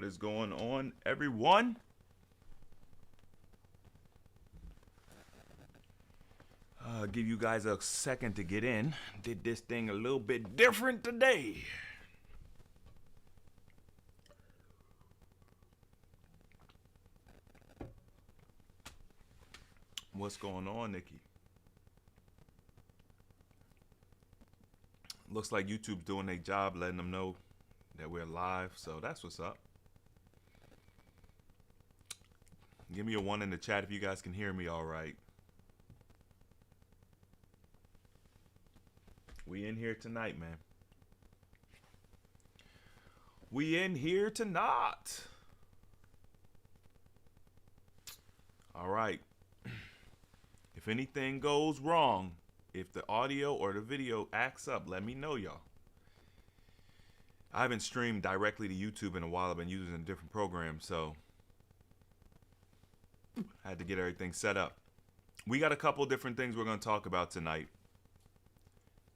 What is going on, everyone? Give you guys a second to get in. Did this thing a little bit different today. What's going on, Nikki? Looks like YouTube's doing their job, letting them know that we're live, so that's what's up. Give me a 1 in the chat if you guys can hear me all right. We in here tonight, man. We in here tonight. All right. If anything goes wrong, if the audio or the video acts up, let me know, y'all. I haven't streamed directly to YouTube in a while. I've been using a different program, so I had to get everything set up. We got a couple different things we're going to talk about tonight.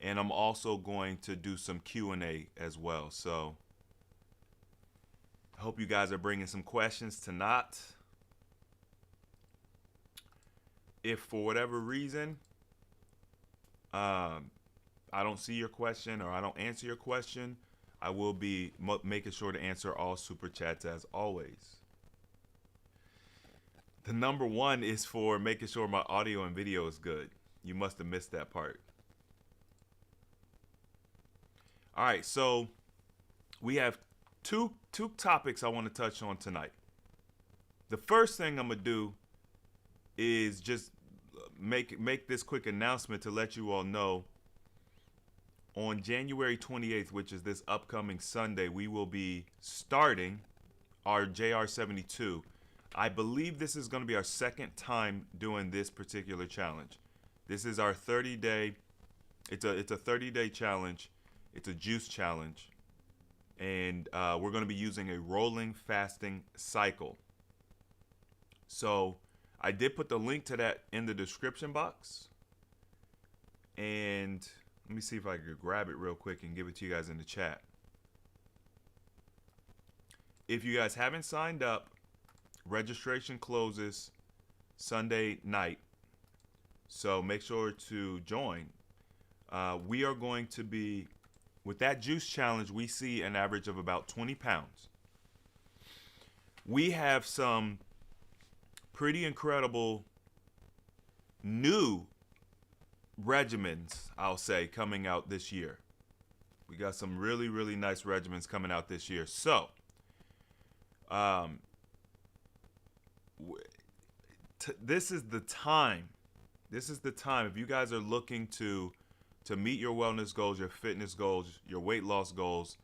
And I'm also going to do some Q&A as well. So I hope you guys are bringing some questions tonight. If for whatever reason I don't see your question or I don't answer your question, I will be making sure to answer all super chats as always. The number 1 is for making sure my audio and video is good. You must have missed that part. All right, so we have two topics I want to touch on tonight. The first thing I'm gonna do is just make this quick announcement to let you all know. On January 28th, which is this upcoming Sunday, we will be starting our JR72. I believe this is going to be our second time doing this particular challenge. This is our 30-day. It's a 30-day challenge. It's a juice challenge, and we're going to be using a rolling fasting cycle. So I did put the link to that in the description box, and let me see if I could grab it real quick and give it to you guys in the chat. If you guys haven't signed up, registration closes Sunday night, so make sure to join. We are going to be, with that juice challenge, we see an average of about 20 pounds. We have some pretty incredible new regimens, I'll say, coming out this year. We got some really, really nice regimens coming out this year. So, this is the time. This is the time. If you guys are looking to meet your wellness goals, your fitness goals, your weight loss goals,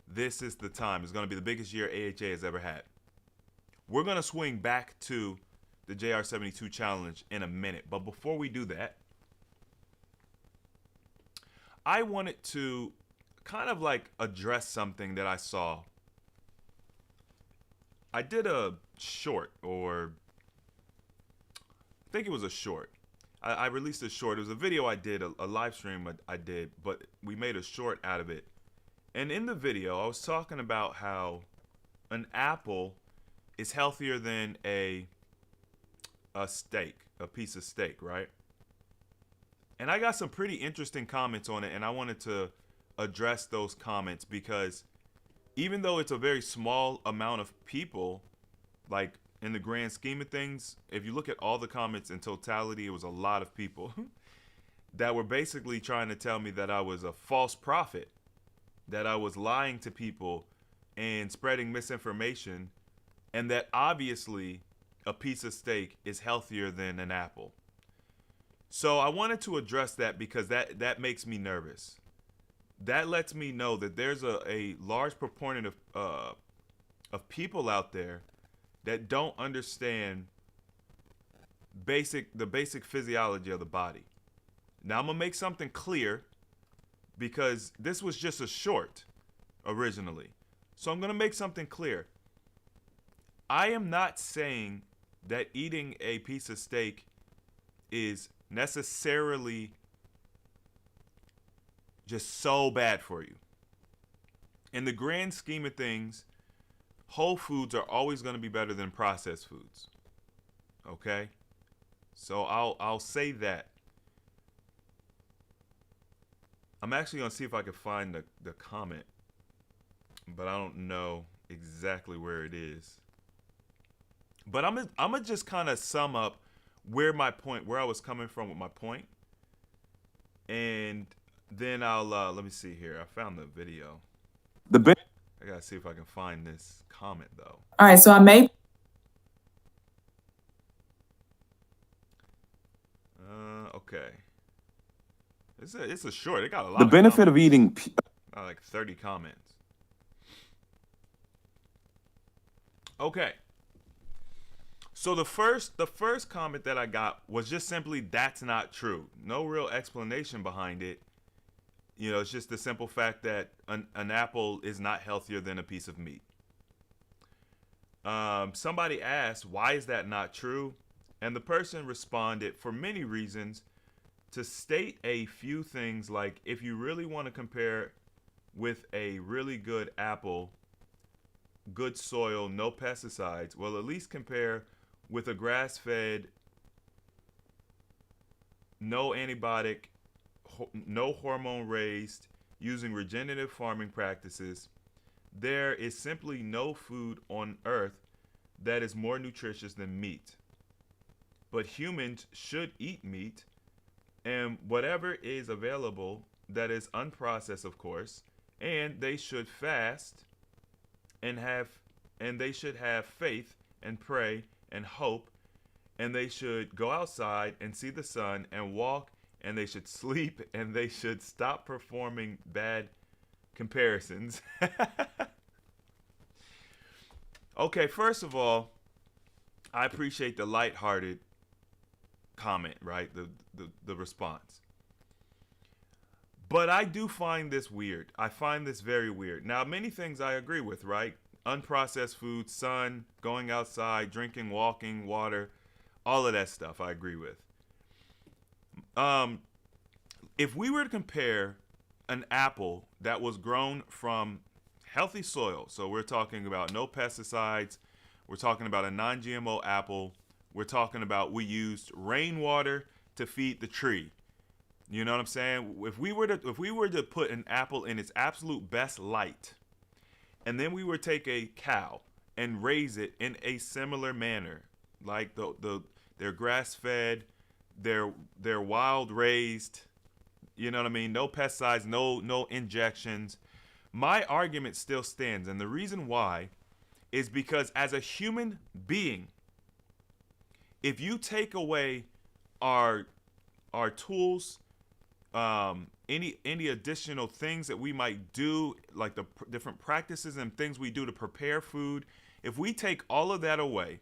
this is the time. It's going to be the biggest year AHA has ever had. We're going to swing back to the JR72 challenge in a minute. But before we do that, I wanted to kind of like address something that I saw. I did a short, or I think it was a short. I released a short. It was a video I did, a live stream I did, but we made a short out of it. And in the video, I was talking about how an apple is healthier than a steak, a piece of steak, right? And I got some pretty interesting comments on it, and I wanted to address those comments because even though it's a very small amount of people, like in the grand scheme of things, if you look at all the comments in totality, it was a lot of people that were basically trying to tell me that I was a false prophet, that I was lying to people and spreading misinformation, and that obviously a piece of steak is healthier than an apple. So I wanted to address that because that makes me nervous. That lets me know that there's a large proportion of people out there that don't understand the basic physiology of the body. Now I'm gonna make something clear because this was just a short originally. So I'm gonna make something clear. I am not saying that eating a piece of steak is necessarily just so bad for you. In the grand scheme of things, whole foods are always going to be better than processed foods. Okay? So I'll say that. I'm actually going to see if I can find the comment, but I don't know exactly where it is. But I'm gonna just kind of sum up where I was coming from with my point, and then I'll let me see here. I found the video. I gotta see if I can find this comment though. All right, so I may. Okay. It's a short. It got a lot. The of benefit comments. of eating. Like 30 comments. Okay. So the first comment that I got was just simply, that's not true. No real explanation behind it. You know, it's just the simple fact that an apple is not healthier than a piece of meat. Somebody asked, why is that not true? And the person responded, for many reasons, to state a few things like, if you really want to compare with a really good apple, good soil, no pesticides, well, at least compare with a grass-fed, no antibiotic, no hormone raised, using regenerative farming practices. There is simply no food on earth that is more nutritious than meat. But humans should eat meat, and whatever is available that is unprocessed, of course, and they should fast and they should have faith and pray and hope, and they should go outside and see the sun and walk, and they should sleep, and they should stop performing bad comparisons. Okay, first of all, I appreciate the lighthearted comment, right? The response. But I do find this weird. I find this very weird. Now, many things I agree with, right? Unprocessed food, sun, going outside, drinking, walking, water, all of that stuff I agree with. If we were to compare an apple that was grown from healthy soil, so we're talking about no pesticides, we're talking about a non-GMO apple, we're talking about we used rainwater to feed the tree. You know what I'm saying? If we were to put an apple in its absolute best light, and then we would take a cow and raise it in a similar manner, like they're grass-fed, they're wild raised, you know what I mean? No pesticides, no injections. My argument still stands, and the reason why is because as a human being, if you take away our tools, any additional things that we might do, like the different practices and things we do to prepare food, if we take all of that away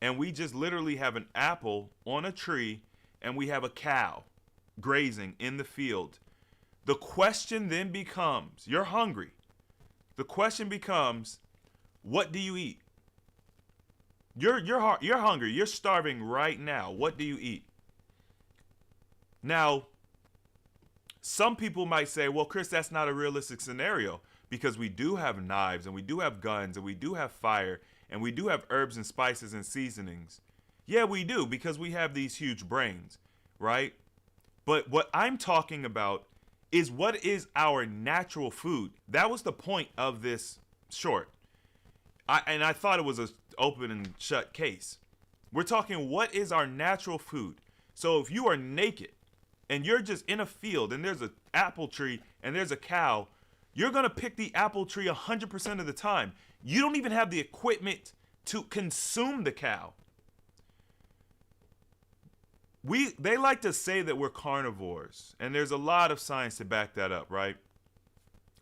and we just literally have an apple on a tree and we have a cow grazing in the field, the question then becomes, you're hungry. The question becomes, what do you eat? You're hungry. You're starving right now. What do you eat? Now, some people might say, well, Chris, that's not a realistic scenario because we do have knives and we do have guns and we do have fire and we do have herbs and spices and seasonings. Yeah, we do, because we have these huge brains, right? But what I'm talking about is what is our natural food. That was the point of this short. I thought it was an open and shut case. We're talking what is our natural food. So if you are naked and you're just in a field and there's an apple tree and there's a cow, you're going to pick the apple tree 100% of the time. You don't even have the equipment to consume the cow. They like to say that we're carnivores, and there's a lot of science to back that up, right?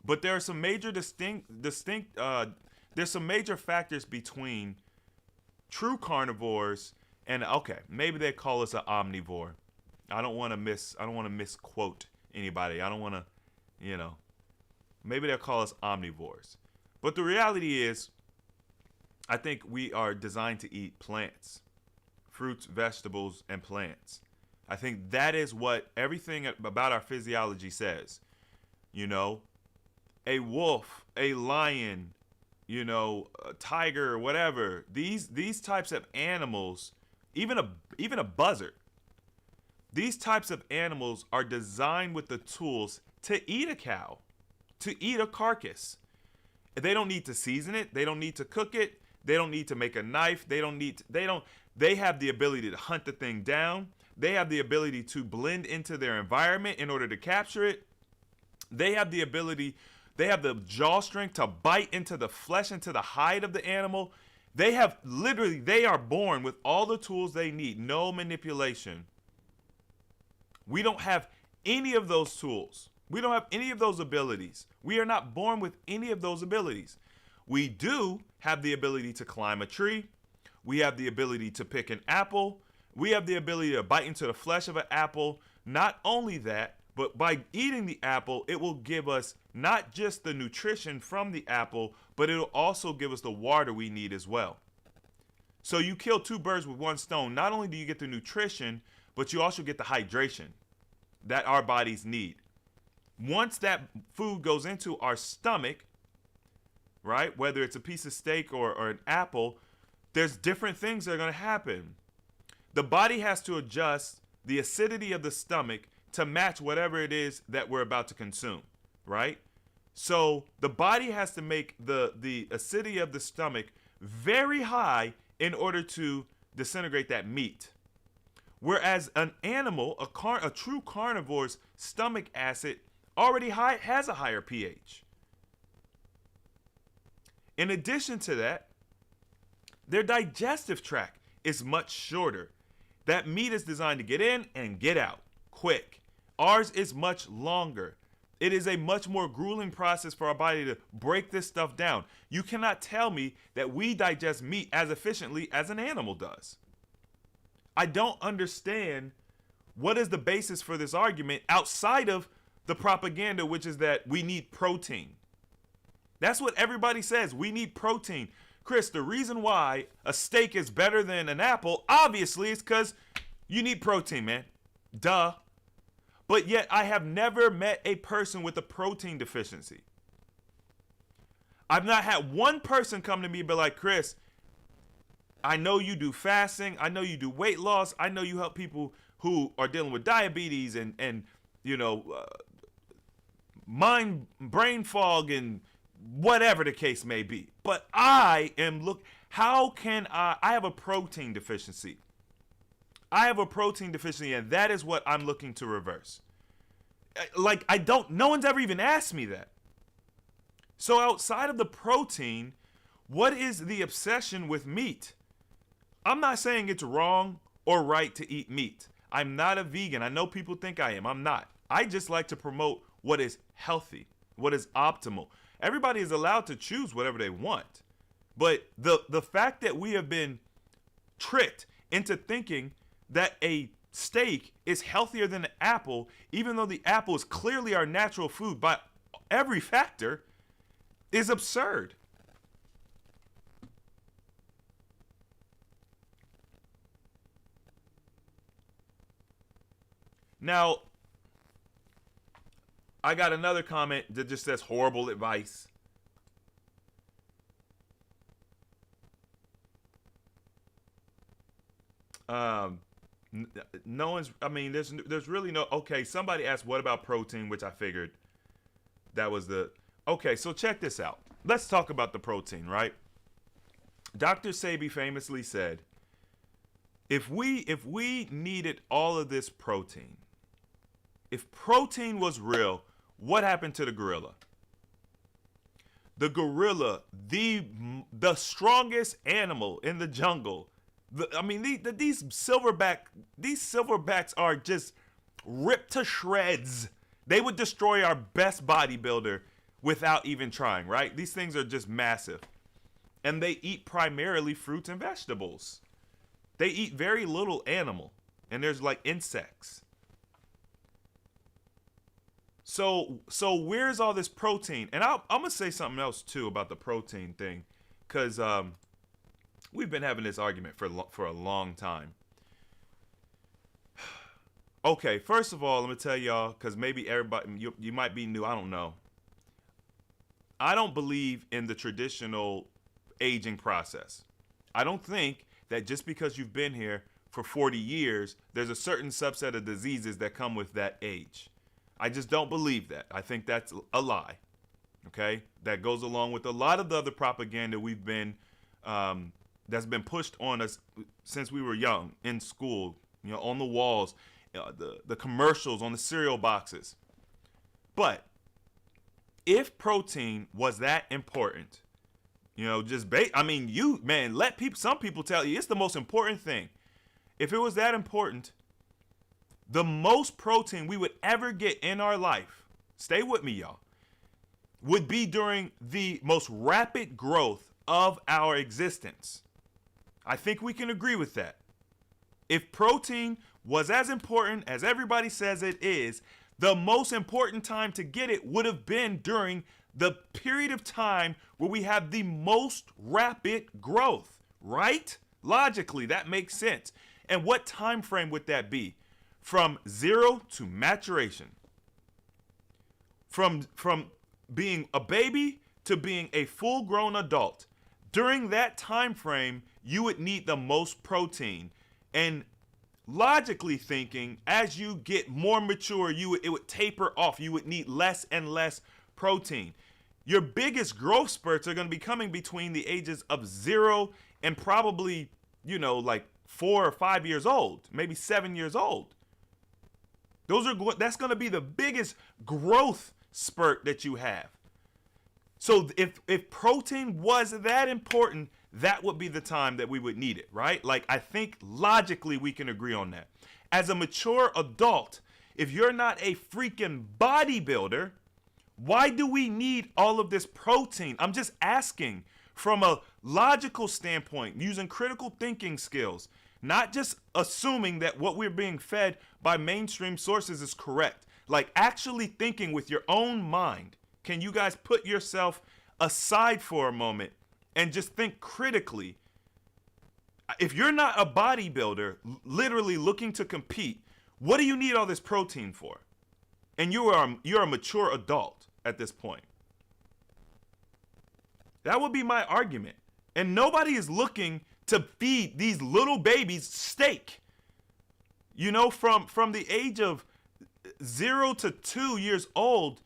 But there are some major there's some major factors between true carnivores and, okay, maybe they call us an omnivore. I don't want to misquote anybody. I don't want to, maybe they'll call us omnivores. But the reality is, I think we are designed to eat plants, fruits, vegetables, and plants. I think that is what everything about our physiology says. A wolf, a lion, a tiger or whatever. These types of animals, even a buzzard. These types of animals are designed with the tools to eat a cow, to eat a carcass. They don't need to season it. They don't need to cook it. They don't need to make a knife. They have the ability to hunt the thing down. They have the ability to blend into their environment in order to capture it. They have the jaw strength to bite into the flesh, into the hide of the animal. They are born with all the tools they need. No manipulation. We don't have any of those tools. We don't have any of those abilities. We are not born with any of those abilities. We do have the ability to climb a tree. We have the ability to pick an apple. We have the ability to bite into the flesh of an apple. Not only that, but by eating the apple, it will give us not just the nutrition from the apple, but it'll also give us the water we need as well. So you kill two birds with one stone. Not only do you get the nutrition, but you also get the hydration that our bodies need. Once that food goes into our stomach, right, whether it's a piece of steak or an apple, there's different things that are going to happen. The body has to adjust the acidity of the stomach to match whatever it is that we're about to consume, right? So the body has to make the acidity of the stomach very high in order to disintegrate that meat. Whereas an animal, a true carnivore's stomach acid already has a higher pH. In addition to that, their digestive tract is much shorter. That meat is designed to get in and get out quick. Ours is much longer. It is a much more grueling process for our body to break this stuff down. You cannot tell me that we digest meat as efficiently as an animal does. I don't understand what is the basis for this argument outside of the propaganda, which is that we need protein. That's what everybody says. We need protein. Chris, the reason why a steak is better than an apple, obviously, is because you need protein, man. Duh. But yet, I have never met a person with a protein deficiency. I've not had one person come to me and be like, Chris, I know you do fasting. I know you do weight loss. I know you help people who are dealing with diabetes and brain fog and whatever the case may be. But I have a protein deficiency. I have a protein deficiency, and that is what I'm looking to reverse. No one's ever even asked me that. So outside of the protein, what is the obsession with meat? I'm not saying it's wrong or right to eat meat. I'm not a vegan. I know people think I am. I'm not. I just like to promote what is healthy, what is optimal. Everybody is allowed to choose whatever they want. But the fact that we have been tricked into thinking that a steak is healthier than an apple, even though the apple is clearly our natural food by every factor, is absurd. Now, I got another comment that just says horrible advice. No one's, there's really no, okay, somebody asked what about protein, which I figured that was okay, so check this out. Let's talk about the protein, right? Dr. Sebi famously said, if we needed all of this protein, if protein was real, what happened to the gorilla? The gorilla, the strongest animal in the jungle. These silverbacks are just ripped to shreds. They would destroy our best bodybuilder without even trying, right? These things are just massive. And they eat primarily fruits and vegetables. They eat very little animal. And there's like insects. So where's all this protein? And I'm going to say something else, too, about the protein thing. Because we've been having this argument for a long time. Okay, first of all, let me tell y'all, because maybe everybody, you might be new, I don't know. I don't believe in the traditional aging process. I don't think that just because you've been here for 40 years, there's a certain subset of diseases that come with that age. I just don't believe that. I think that's a lie. Okay? That goes along with a lot of the other propaganda that's been pushed on us since we were young, in school, on the walls, the commercials on the cereal boxes. But if protein was that important, some people tell you it's the most important thing. If it was that important, the most protein we would ever get in our life, stay with me, y'all, would be during the most rapid growth of our existence. I think we can agree with that. If protein was as important as everybody says it is, the most important time to get it would have been during the period of time where we have the most rapid growth, right? Logically, that makes sense. And what time frame would that be? From 0 to maturation. From being a baby to being a full-grown adult. During that time frame, you would need the most protein. And logically thinking, as you get more mature, it would taper off. You would need less and less protein. Your biggest growth spurts are going to be coming between the ages of 0 and probably, like 4 or 5 years old, maybe 7 years old. That's going to be the biggest growth spurt that you have. So if protein was that important, that would be the time that we would need it, right? Like, I think logically we can agree on that. As a mature adult, if you're not a freaking bodybuilder, why do we need all of this protein? I'm just asking from a logical standpoint, using critical thinking skills, not just assuming that what we're being fed by mainstream sources is correct. Like, actually thinking with your own mind. Can you guys put yourself aside for a moment and just think critically? If you're not a bodybuilder, literally looking to compete, what do you need all this protein for? And you're a mature adult at this point. That would be my argument. And nobody is looking to feed these little babies steak. From the age of 0 to 2 years old,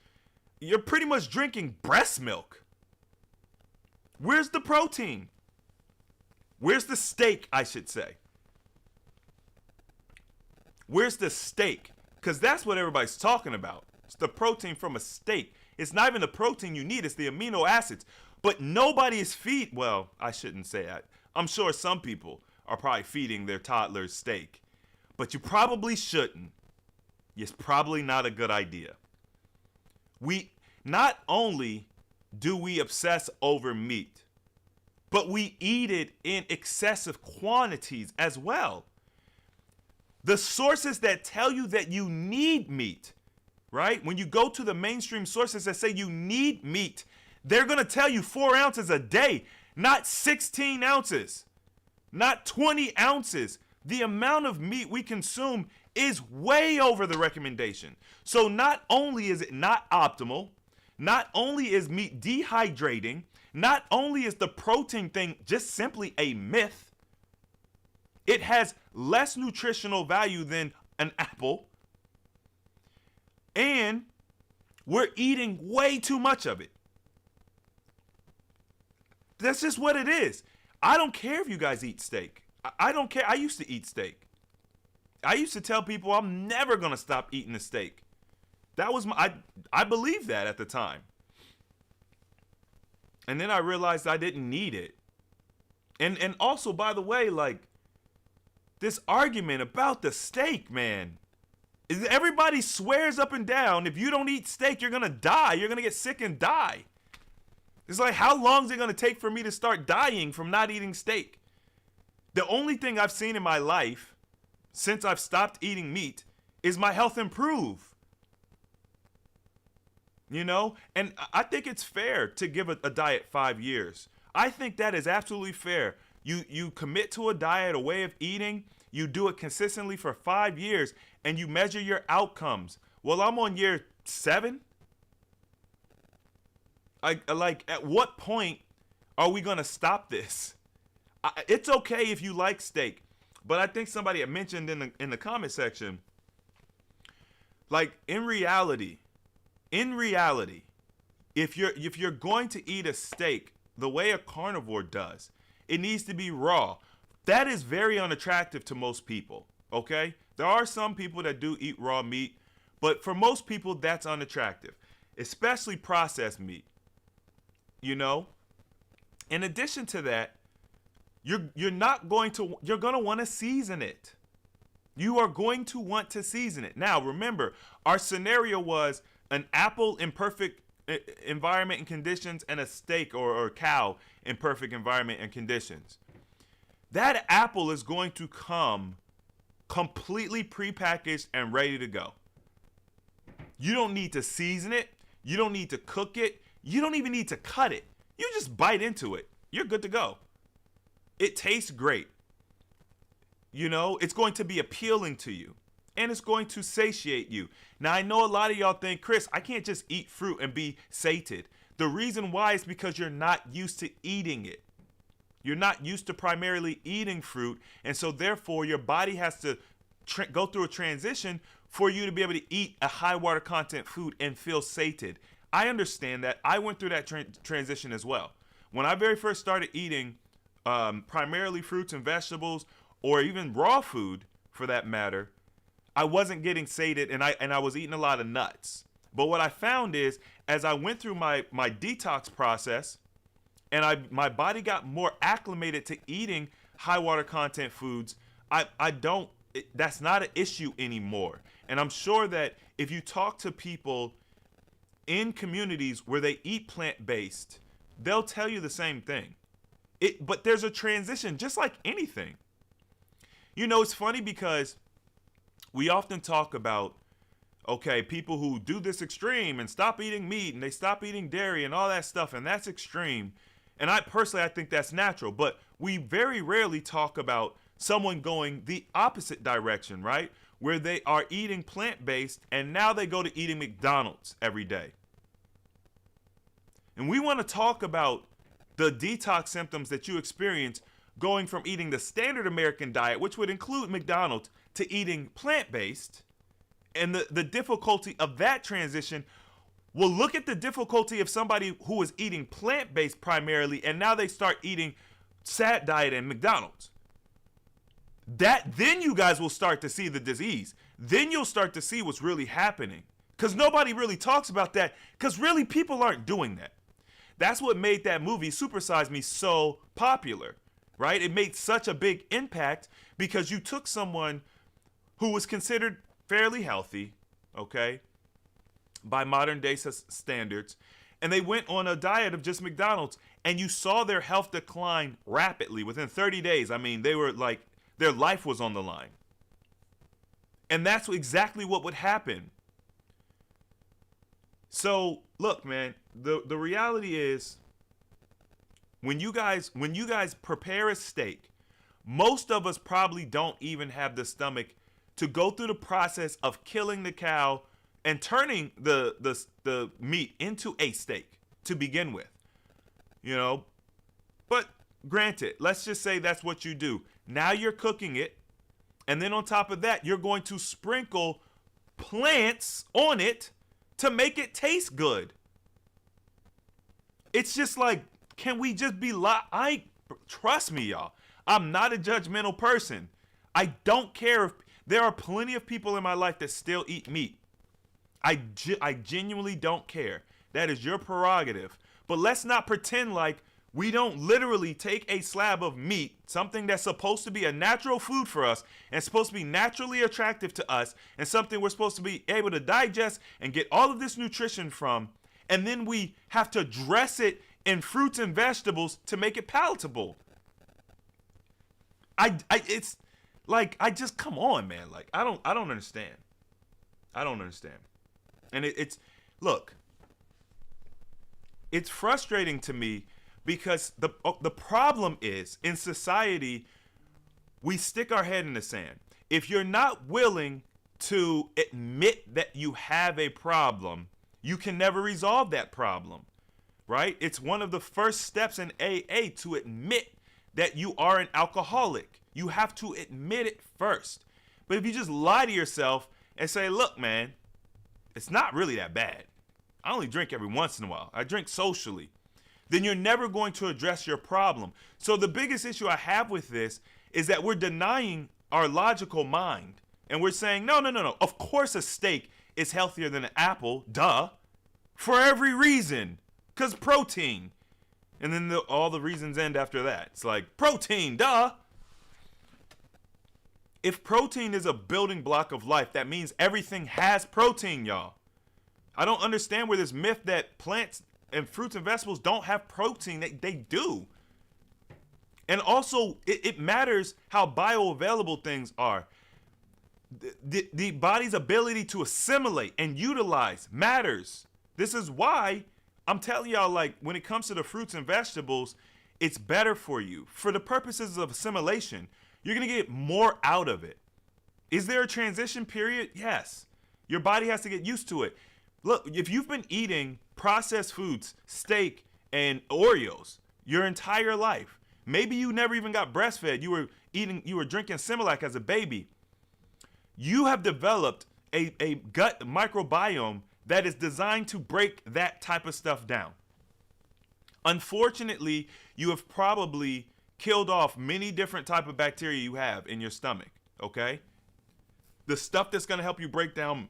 you're pretty much drinking breast milk. Where's the protein? Where's the steak, I should say? Where's the steak? Because that's what everybody's talking about. It's the protein from a steak. It's not even the protein you need, it's the amino acids. But nobody is well, I shouldn't say that. I'm sure some people are probably feeding their toddlers steak. But you probably shouldn't. It's probably not a good idea. We not only do we obsess over meat, but we eat it in excessive quantities as well. The sources that tell you that you need meat, right? When you go to the mainstream sources that say you need meat, they're going to tell you 4 ounces a day, not 16 ounces, not 20 ounces. The amount of meat we consume is way over the recommendation. So not only is it not optimal, not only is meat dehydrating, not only is the protein thing just simply a myth, it has less nutritional value than an apple, and we're eating way too much of it. That's just what it is. I don't care if you guys eat steak. I don't care. I used to eat steak. I used to tell people I'm never going to stop eating a steak. That was I believed that at the time. And then I realized I didn't need it. And also, by the way, like, this argument about the steak, man. Everybody swears up and down, if you don't eat steak, you're going to die. You're going to get sick and die. It's like, how long is it going to take for me to start dying from not eating steak? The only thing I've seen in my life since I've stopped eating meat is my health improve. And I think it's fair to give a diet 5 years. I think that is absolutely fair. You commit to a diet, a way of eating, you do it consistently for 5 years, and you measure your outcomes. Well, I'm on year 7. Like, at what point are we gonna stop this? It's okay if you like steak, but I think somebody had mentioned in the comment section, like, in reality, if you're going to eat a steak the way a carnivore does, it needs to be raw. That is very unattractive to most people. Okay, there are some people that do eat raw meat, but for most people that's unattractive, especially processed meat. You know, in addition to that, you're going to want to season it. You are going to want to season it. Now, remember, our scenario was an apple in perfect environment and conditions and a steak or cow in perfect environment and conditions. That apple is going to come completely prepackaged and ready to go. You don't need to season it. You don't need to cook it. You don't even need to cut it. You just bite into it. You're good to go. It tastes great. You know, it's going to be appealing to you. And it's going to satiate you. Now, I know a lot of y'all think, Chris, I can't just eat fruit and be sated. The reason why is because you're not used to eating it. You're not used to primarily eating fruit. And so, therefore, your body has to go through a transition for you to be able to eat a high water content food and feel sated. I understand that. I went through that transition as well. When I very first started eating primarily fruits and vegetables, or even raw food for that matter, I wasn't getting sated, and I was eating a lot of nuts. But what I found is, as I went through my detox process, and my body got more acclimated to eating high water content foods, that's not an issue anymore. And I'm sure that if you talk to people in communities where they eat plant-based, they'll tell you the same thing. But there's a transition, just like anything. You know, it's funny because we often talk about, okay, people who do this extreme and stop eating meat and they stop eating dairy and all that stuff, and that's extreme. And I think that's natural, but we very rarely talk about someone going the opposite direction, right? Where they are eating plant-based and now they go to eating McDonald's every day. And we want to talk about the detox symptoms that you experience going from eating the standard American diet, which would include McDonald's, to eating plant-based, and the difficulty of that transition. Well, look at the difficulty of somebody who was eating plant-based primarily, and now they start eating SAD diet and McDonald's. Then you guys will start to see the disease. Then you'll start to see what's really happening. Because nobody really talks about that, because really people aren't doing that. That's what made that movie, Super Size Me, so popular, right? It made such a big impact because you took someone who was considered fairly healthy, okay, by modern day standards, and they went on a diet of just McDonald's, and you saw their health decline rapidly within 30 days. I mean, they were like, their life was on the line. And that's exactly what would happen. So, look, man, the reality is, when you guys prepare a steak, most of us probably don't even have the stomach to go through the process of killing the cow and turning the meat into a steak to begin with. You know, but granted, let's just say that's what you do. Now you're cooking it, and then on top of that, you're going to sprinkle plants on it to make it taste good. It's just like, can we just be trust me, y'all. I'm not a judgmental person. I don't care if there are plenty of people in my life that still eat meat. I genuinely don't care. That is your prerogative. But let's not pretend like we don't literally take a slab of meat, something that's supposed to be a natural food for us and supposed to be naturally attractive to us, and something we're supposed to be able to digest and get all of this nutrition from, and then we have to dress it in fruits and vegetables to make it palatable. It's like, I just, come on, man. Like, I don't understand. I don't understand. And look, it's frustrating to me because the problem is, in society, we stick our head in the sand. If you're not willing to admit that you have a problem, you can never resolve that problem, right? It's one of the first steps in AA to admit that you are an alcoholic. You have to admit it first. But if you just lie to yourself and say, look, man, it's not really that bad. I only drink every once in a while. I drink socially. Then you're never going to address your problem. So the biggest issue I have with this is that we're denying our logical mind. And we're saying, no. Of course a steak is healthier than an apple. Duh. For every reason. Because protein. And then all the reasons end after that. It's like, protein, duh. If protein is a building block of life, that means everything has protein, y'all. I don't understand where this myth that plants and fruits and vegetables don't have protein. They do. And also, it matters how bioavailable things are. The body's ability to assimilate and utilize matters. This is why I'm telling y'all, like, when it comes to the fruits and vegetables, it's better for you. For the purposes of assimilation, you're going to get more out of it. Is there a transition period? Yes. Your body has to get used to it. Look, if you've been eating processed foods, steak, and Oreos your entire life, maybe you never even got breastfed, you were drinking Similac as a baby, you have developed a gut microbiome that is designed to break that type of stuff down. Unfortunately, you have probably killed off many different type of bacteria you have in your stomach, okay? The stuff that's going to help you break down,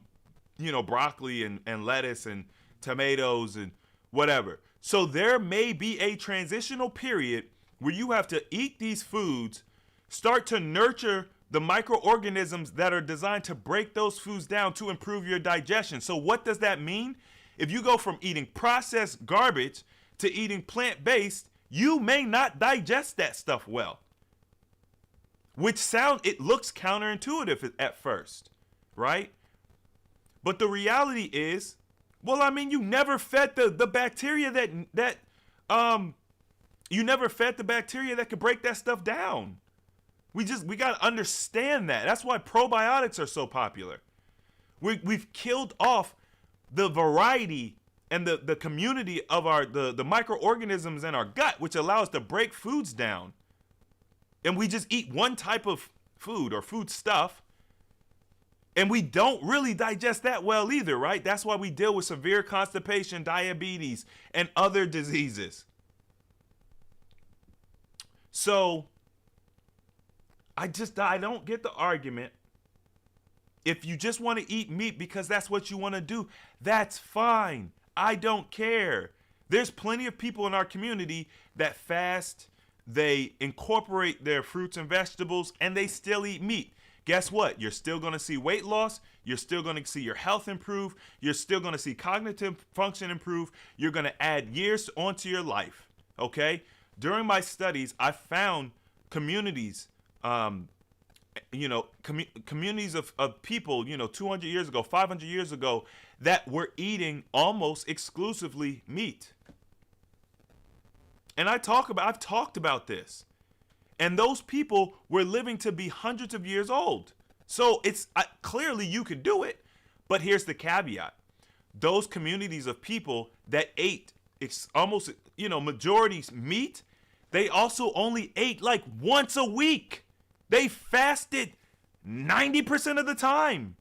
broccoli and lettuce and tomatoes and whatever. So there may be a transitional period where you have to eat these foods, start to nurture the microorganisms that are designed to break those foods down to improve your digestion. So what does that mean? If you go from eating processed garbage to eating plant-based, you may not digest that stuff well. It looks counterintuitive at first, right? But the reality is, you never fed the bacteria you never fed the bacteria that could break that stuff down. We got to understand that. That's why probiotics are so popular. We've killed off the variety and the community of the microorganisms in our gut, which allow us to break foods down. And we just eat one type of food or food stuff. And we don't really digest that well either, right? That's why we deal with severe constipation, diabetes, and other diseases. So I don't get the argument. If you just want to eat meat because that's what you want to do, that's fine. I don't care. There's plenty of people in our community that fast, they incorporate their fruits and vegetables, and they still eat meat. Guess what? You're still going to see weight loss. You're still going to see your health improve. You're still going to see cognitive function improve. You're going to add years onto your life, okay? During my studies, I found communities, communities of people, 200 years ago, 500 years ago, that were eating almost exclusively meat. And I've talked about this. And those people were living to be hundreds of years old. So it's clearly you could do it. But here's the caveat. Those communities of people that ate almost, majorities meat, they also only ate like once a week. They fasted 90% of the time.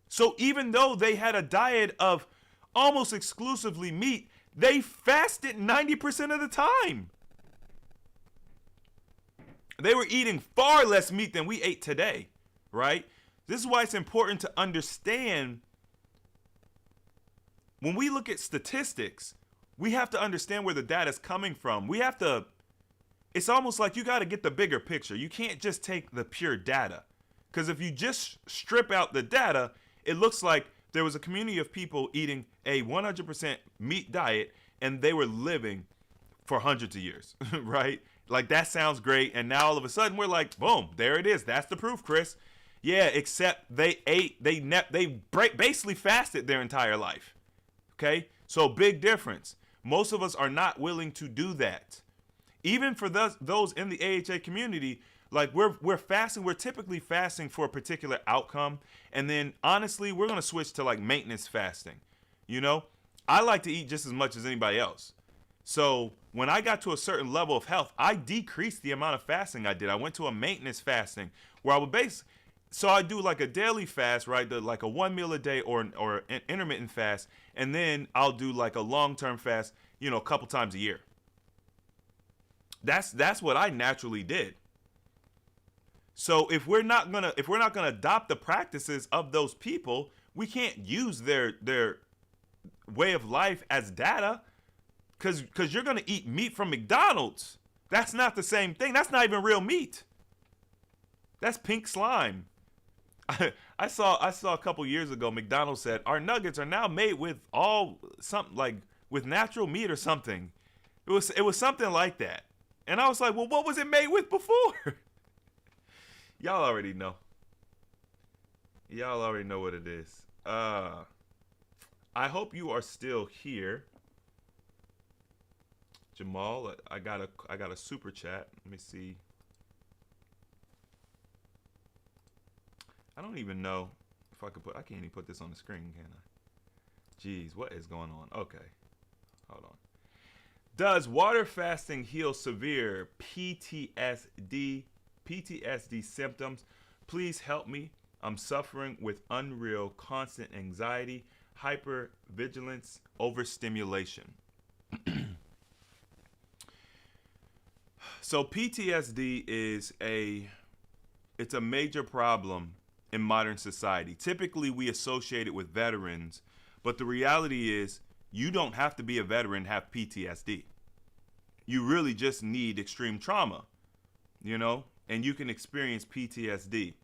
So even though they had a diet of almost exclusively meat, they fasted 90% of the time. They were eating far less meat than we ate today, right? This is why it's important to understand when we look at statistics, we have to understand where the data is coming from. It's almost like you got to get the bigger picture. You can't just take the pure data. Because if you just strip out the data, it looks like there was a community of people eating a 100% meat diet and they were living for hundreds of years, right? Like, that sounds great. And now all of a sudden we're like, boom, there it is. That's the proof, Chris. Yeah, except they basically fasted their entire life. Okay? So big difference. Most of us are not willing to do that. Even for those in the AHA community, like we're fasting, we're typically fasting for a particular outcome. And then honestly, we're going to switch to like maintenance fasting, I like to eat just as much as anybody else. So when I got to a certain level of health, I decreased the amount of fasting I did. I went to a maintenance fasting where I would so I do like a daily fast, right? Like a 1 meal a day or an intermittent fast, and then I'll do like a long-term fast, a couple times a year. That's what I naturally did. So if we're not gonna adopt the practices of those people, we can't use their way of life as data, because you're gonna eat meat from McDonald's. That's not the same thing. That's not even real meat. That's pink slime. I saw a couple years ago, McDonald's said our nuggets are now made with something like with natural meat or something. It was something like that, and I was like, well, what was it made with before? Y'all already know. Y'all already know what it is. I hope you are still here. Jamal, I got a super chat. Let me see. I don't even know if I can't even put this on the screen, can I? Jeez, what is going on? Okay. Hold on. Does water fasting heal severe PTSD symptoms? Please help me. I'm suffering with unreal constant anxiety, hypervigilance, overstimulation. So PTSD it's a major problem in modern society. Typically, we associate it with veterans, but the reality is you don't have to be a veteran to have PTSD. You really just need extreme trauma, and you can experience PTSD.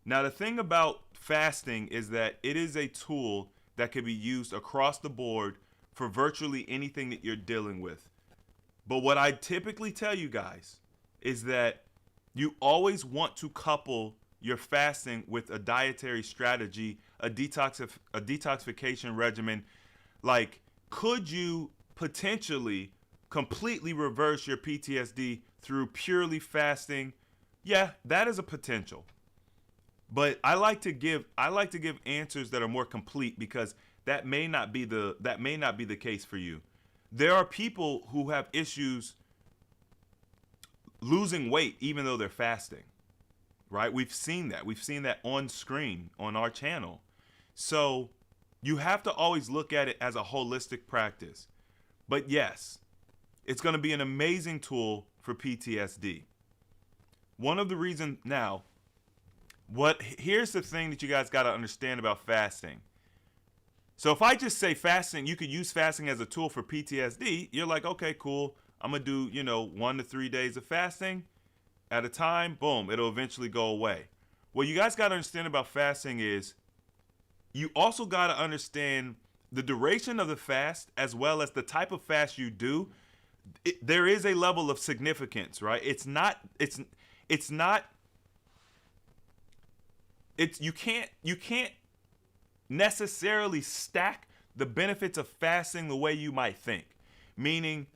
Now, the thing about fasting is that it is a tool that can be used across the board for virtually anything that you're dealing with. But what I typically tell you guys is that you always want to couple your fasting with a dietary strategy, a detoxification regimen. Like, could you potentially completely reverse your PTSD through purely fasting? Yeah, that is a potential. But I like to give answers that are more complete, because that may not be the case for you. There are people who have issues losing weight even though they're fasting, right? We've seen that on screen on our channel. So you have to always look at it as a holistic practice. But yes, it's going to be an amazing tool for PTSD. One of the reasons now, here's the thing that you guys got to understand about fasting. So if I just say fasting, you could use fasting as a tool for PTSD. You're like, okay, cool. I'm going to do, 1 to 3 days of fasting at a time. Boom, it'll eventually go away. What you guys got to understand about fasting is you also got to understand the duration of the fast as well as the type of fast you do. There is a level of significance, right? You can't necessarily stack the benefits of fasting the way you might think. Meaning,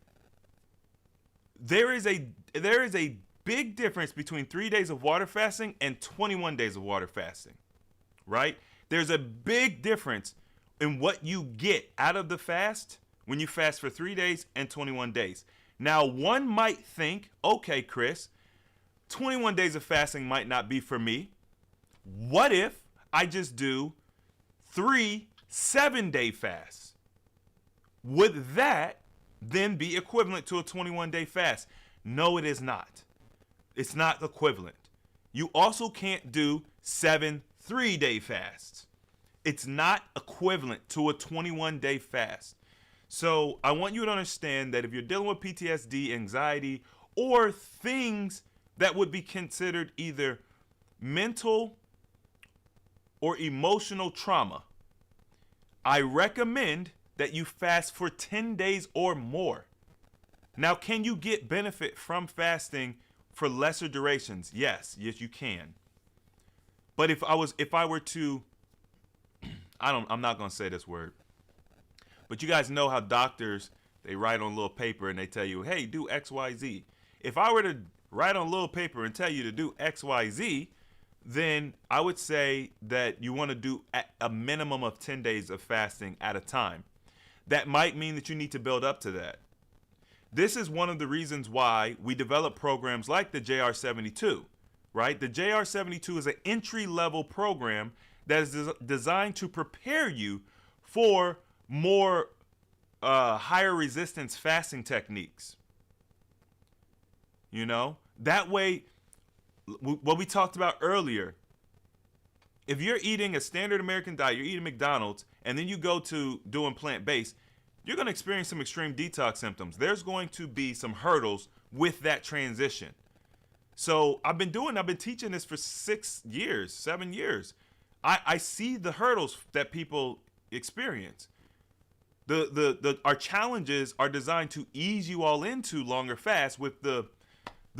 there is a big difference between 3 days of water fasting and 21 days of water fasting, right? There's a big difference in what you get out of the fast when you fast for 3 days and 21 days. Now, one might think, okay, Chris, 21 days of fasting might not be for me. What if I just do 3 7-day fasts? Would that then be equivalent to a 21-day fast? No, it is not. It's not equivalent. You also can't do 7 3-day fasts. It's not equivalent to a 21-day fast. So I want you to understand that if you're dealing with PTSD, anxiety, or things that would be considered either mental or emotional trauma, I recommend that you fast for 10 days or more. Now, can you get benefit from fasting for lesser durations? Yes, you can. But if I were to, I'm not going to say this word, but you guys know how doctors, they write on a little paper and they tell you, hey, do X, Y, Z. If I were to write on a little paper and tell you to do X, Y, Z, then I would say that you want to do a minimum of 10 days of fasting at a time. that might mean that you need to build up to that. This is one of the reasons why we develop programs like the JR72, right? The JR72 is an entry-level program that is designed to prepare you for more higher resistance fasting techniques. You know, that way, what we talked about earlier, if you're eating a standard American diet, you're eating McDonald's, and then you go to doing plant-based, you're going to experience some extreme detox symptoms. There's going to be some hurdles with that transition. So I've been teaching this for 7 years. I see the hurdles that people experience. Our challenges are designed to ease you all into longer fasts. With the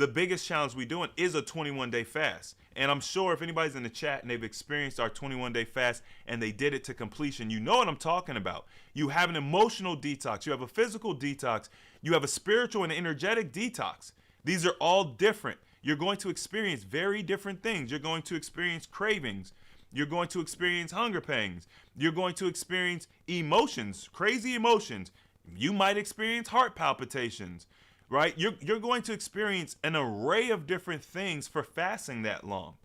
biggest challenge we're doing is a 21-day fast. And I'm sure if anybody's in the chat and they've experienced our 21-day fast and they did it to completion, you know what I'm talking about. You have an emotional detox. You have a physical detox. You have a spiritual and energetic detox. These are all different. You're going to experience very different things. You're going to experience cravings. You're going to experience hunger pangs. You're going to experience emotions, crazy emotions. You might experience heart palpitations. Right? You're going to experience an array of different things for fasting that long.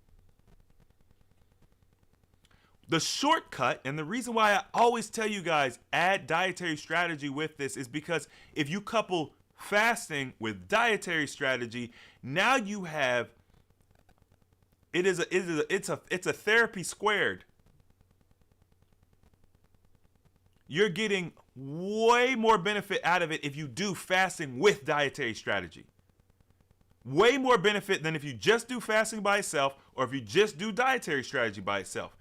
The shortcut, and the reason why I always tell you guys add dietary strategy with this, is because if you couple fasting with dietary strategy, now you have it's a therapy squared. You're getting way more benefit out of it if you do fasting with dietary strategy. Way more benefit than if you just do fasting by itself or if you just do dietary strategy by itself.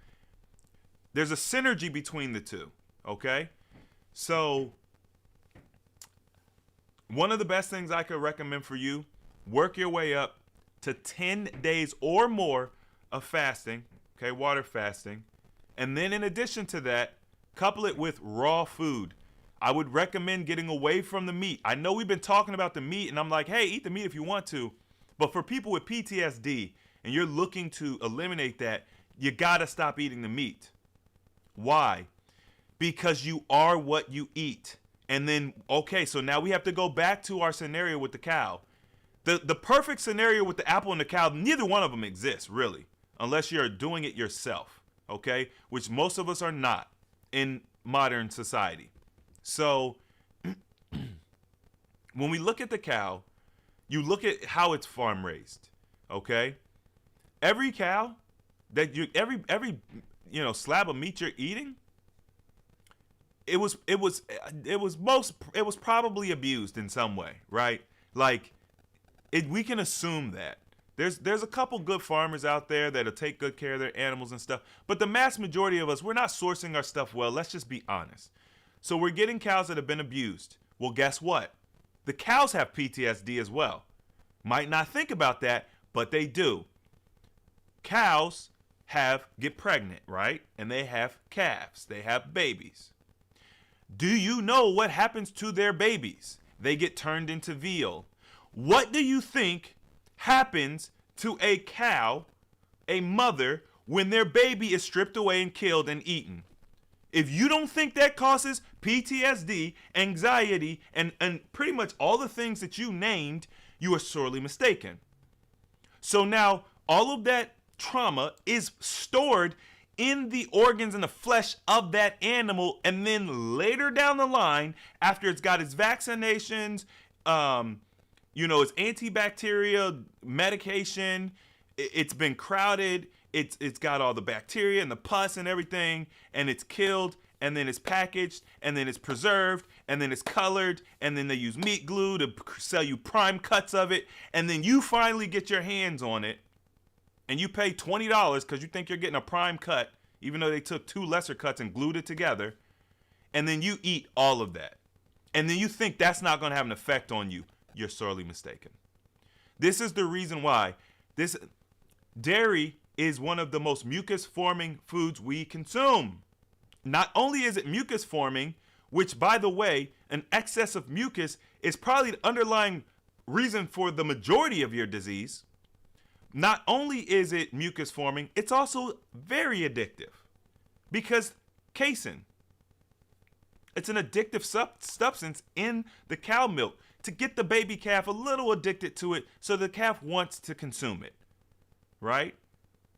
There's a synergy between the two, okay? So one of the best things I could recommend for you, work your way up to 10 days or more of fasting, okay, water fasting. And then in addition to that, couple it with raw food. I would recommend getting away from the meat. I know we've been talking about the meat, and I'm like, hey, eat the meat if you want to. But for people with PTSD, and you're looking to eliminate that, you gotta stop eating the meat. Why? Because you are what you eat. And then, okay, so now we have to go back to our scenario with the cow. The perfect scenario with the apple and the cow, neither one of them exists, really, unless you're doing it yourself, okay? Which most of us are not in modern society. So when we look at the cow, you look at how it's farm raised, okay? Every cow that every slab of meat you're eating, it was probably abused in some way, right? Like we can assume that. There's a couple good farmers out there that'll take good care of their animals and stuff, but the mass majority of us, we're not sourcing our stuff well. Let's just be honest. So we're getting cows that have been abused. Well, guess what? The cows have PTSD as well. Might not think about that, but they do. Cows get pregnant, right? And they have calves. They have babies. Do you know what happens to their babies? They get turned into veal. What do you think happens to a cow, a mother, when their baby is stripped away and killed and eaten? If you don't think that causes PTSD, anxiety, and pretty much all the things that you named, you are sorely mistaken. So now all of that trauma is stored in the organs and the flesh of that animal, and then later down the line, after it's got its vaccinations, its antibacterial medication, it's been crowded, it's got all the bacteria and the pus and everything, and it's killed, and then it's packaged, and then it's preserved, and then it's colored, and then they use meat glue to sell you prime cuts of it, and then you finally get your hands on it, and you pay $20 because you think you're getting a prime cut, even though they took two lesser cuts and glued it together, and then you eat all of that. And then you think that's not going to have an effect on you. You're sorely mistaken. This is the reason why dairy is one of the most mucus-forming foods we consume. Not only is it mucus-forming, which, by the way, an excess of mucus is probably the underlying reason for the majority of your disease. Not only is it mucus forming, it's also very addictive. Because casein, It's an addictive substance in the cow milk to get the baby calf a little addicted to it so the calf wants to consume it, right?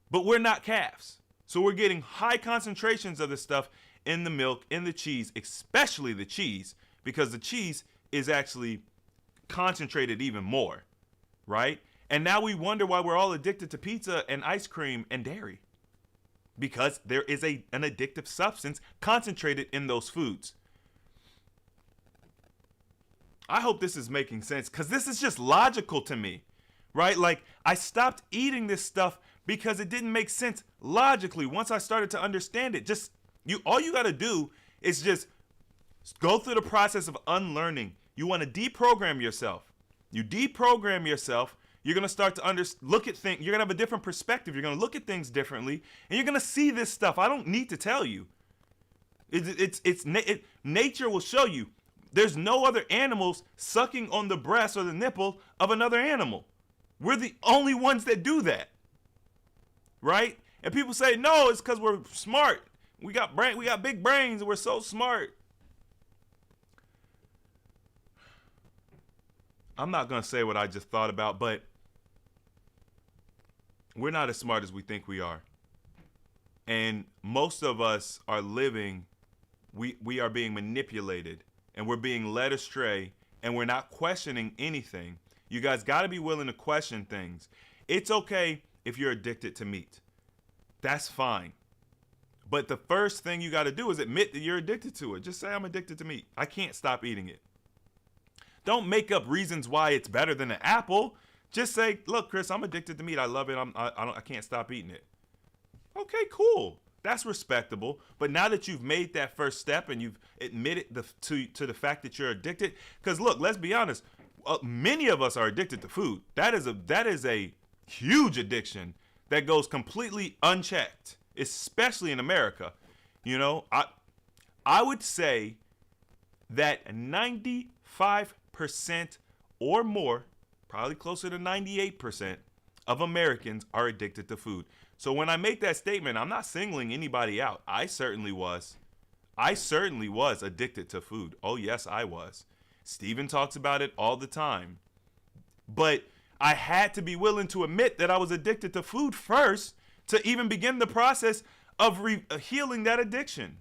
But we're not calves. So we're getting high concentrations of this stuff in the milk, in the cheese, especially the cheese, because the cheese is actually concentrated even more, right? And now we wonder why we're all addicted to pizza and ice cream and dairy. Because there is an addictive substance concentrated in those foods. I hope this is making sense, because this is just logical to me, right? Like, I stopped eating this stuff because it didn't make sense logically. Once I started to understand it, all you got to do is just go through the process of unlearning. You want to deprogram yourself. You deprogram yourself. You're going to start to look at things. You're going to have a different perspective. You're going to look at things differently, and you're going to see this stuff. I don't need to tell you. Nature will show you. There's no other animals sucking on the breast or the nipple of another animal. We're the only ones that do that, right? And people say, no, it's because we're smart. We got big brains, and we're so smart. I'm not going to say what I just thought about, but we're not as smart as we think we are. And most of us are living, we are being manipulated, and we're being led astray, and we're not questioning anything. You guys got to be willing to question things. It's okay if you're addicted to meat. That's fine. But the first thing you got to do is admit that you're addicted to it. Just say, I'm addicted to meat. I can't stop eating it. Don't make up reasons why it's better than an apple. Just say, look, Chris, I'm addicted to meat. I love it. I can't stop eating it. Okay, cool. That's respectable. But now that you've made that first step and you've admitted to the fact that you're addicted, because look, let's be honest, many of us are addicted to food. That is a huge addiction that goes completely unchecked, especially in America. You know, I would say that 95% or more, probably closer to 98% of Americans are addicted to food. So when I make that statement, I'm not singling anybody out. I certainly was. Addicted to food. Oh, yes, I was. Steven talks about it all the time. But I had to be willing to admit that I was addicted to food first to even begin the process of healing that addiction.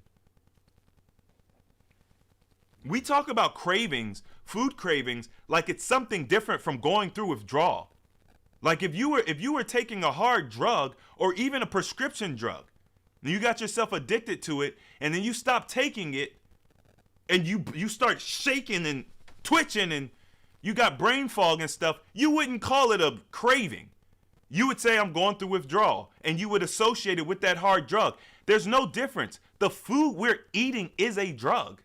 We talk about cravings, food cravings, like it's something different from going through withdrawal. Like if you were taking a hard drug or even a prescription drug, and you got yourself addicted to it, and then you stop taking it, and you start shaking and twitching, and you got brain fog and stuff, you wouldn't call it a craving. You would say, I'm going through withdrawal, and you would associate it with that hard drug. There's no difference. The food we're eating is a drug.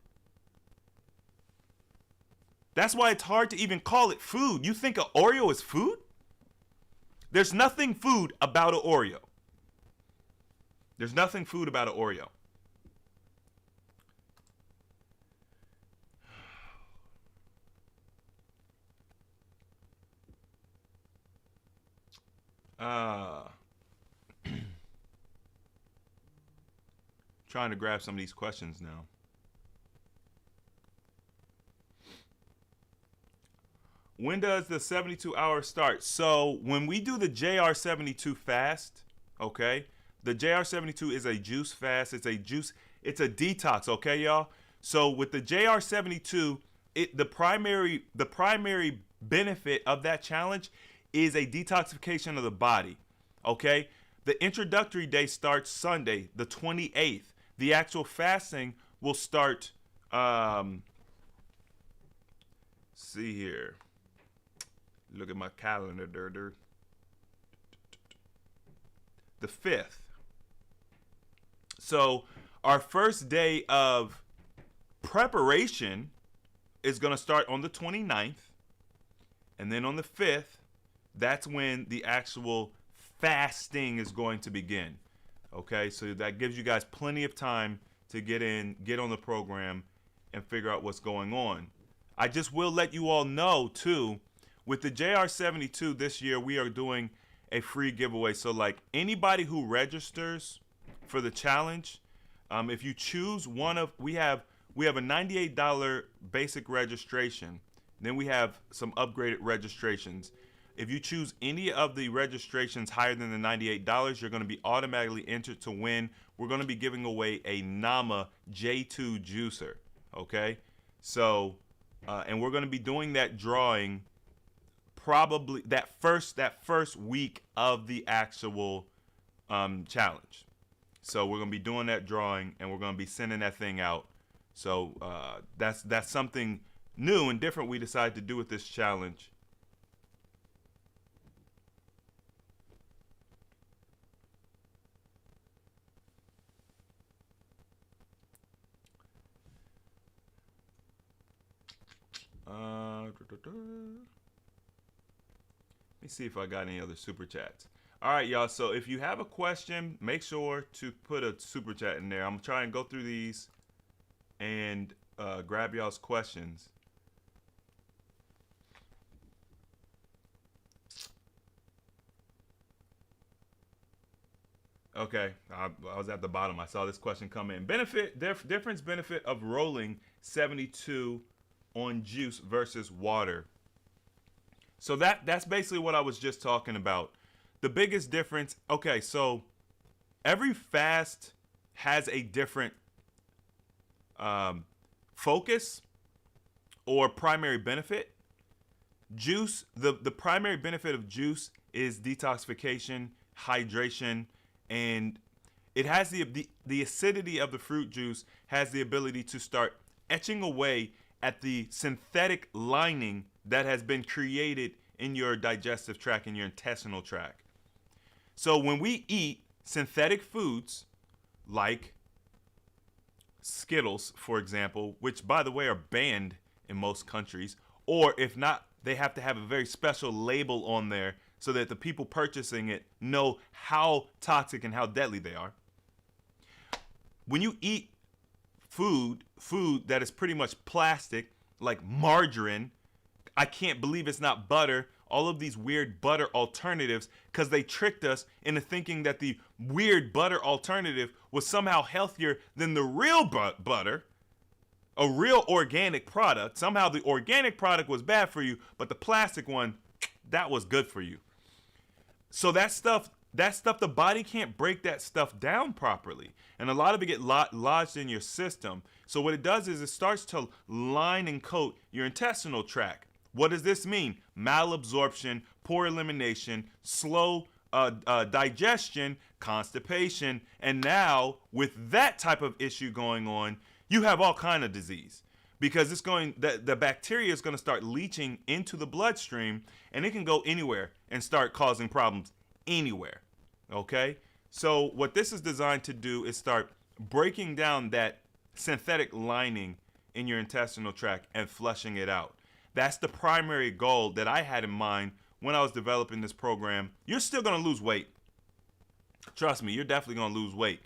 That's why it's hard to even call it food. You think an Oreo is food? There's nothing food about an Oreo. There's nothing food about an Oreo. Trying to grab some of these questions now. When does the 72 hours start? So when we do the JR72 fast, okay, the JR72 is a juice fast. It's a detox, okay, y'all? So with the JR72, the primary benefit of that challenge is a detoxification of the body, okay? The introductory day starts Sunday, the 28th. The actual fasting will start, see here. Look at my calendar. The 5th. So our first day of preparation is going to start on the 29th. And then on the 5th, that's when the actual fasting is going to begin. Okay, so that gives you guys plenty of time to get on the program, and figure out what's going on. I just will let you all know, too, with the JR72 this year, we are doing a free giveaway. So, like, anybody who registers for the challenge, if you choose we have We have a $98 basic registration. Then we have some upgraded registrations. If you choose any of the registrations higher than the $98, you're going to be automatically entered to win. We're going to be giving away a Nama J2 juicer. Okay? So, and we're going to be doing that drawing probably that first week of the actual challenge. So we're going to be doing that drawing, and we're going to be sending that thing out. So that's something new and different we decided to do with this challenge. Let me see if I got any other super chats. All right, y'all. So if you have a question, make sure to put a super chat in there. I'm trying to go through these and grab y'all's questions. Okay, I was at the bottom. I saw this question come in. Difference benefit of rolling 72 on juice versus water. So that's basically what I was just talking about. The biggest difference, okay, so every fast has a different focus or primary benefit. Juice, the primary benefit of juice is detoxification, hydration, and it has the acidity of the fruit juice has the ability to start etching away at the synthetic lining that has been created in your digestive tract and your intestinal tract. So when we eat synthetic foods like Skittles, for example, which by the way are banned in most countries, or if not, they have to have a very special label on there so that the people purchasing it know how toxic and how deadly they are. When you eat food that is pretty much plastic, like margarine, I can't believe it's not butter, all of these weird butter alternatives, because they tricked us into thinking that the weird butter alternative was somehow healthier than the real butter, a real organic product. Somehow the organic product was bad for you, but the plastic one, that was good for you. So that stuff, the body can't break that stuff down properly. And a lot of it get lodged in your system. So what it does is it starts to line and coat your intestinal tract. What does this mean? Malabsorption, poor elimination, slow digestion, constipation. And now with that type of issue going on, you have all kind of disease. Because the bacteria is going to start leaching into the bloodstream, and it can go anywhere and start causing problems anywhere. Okay? So what this is designed to do is start breaking down that synthetic lining in your intestinal tract and flushing it out. That's the primary goal that I had in mind when I was developing this program. You're still going to lose weight. Trust me, you're definitely going to lose weight.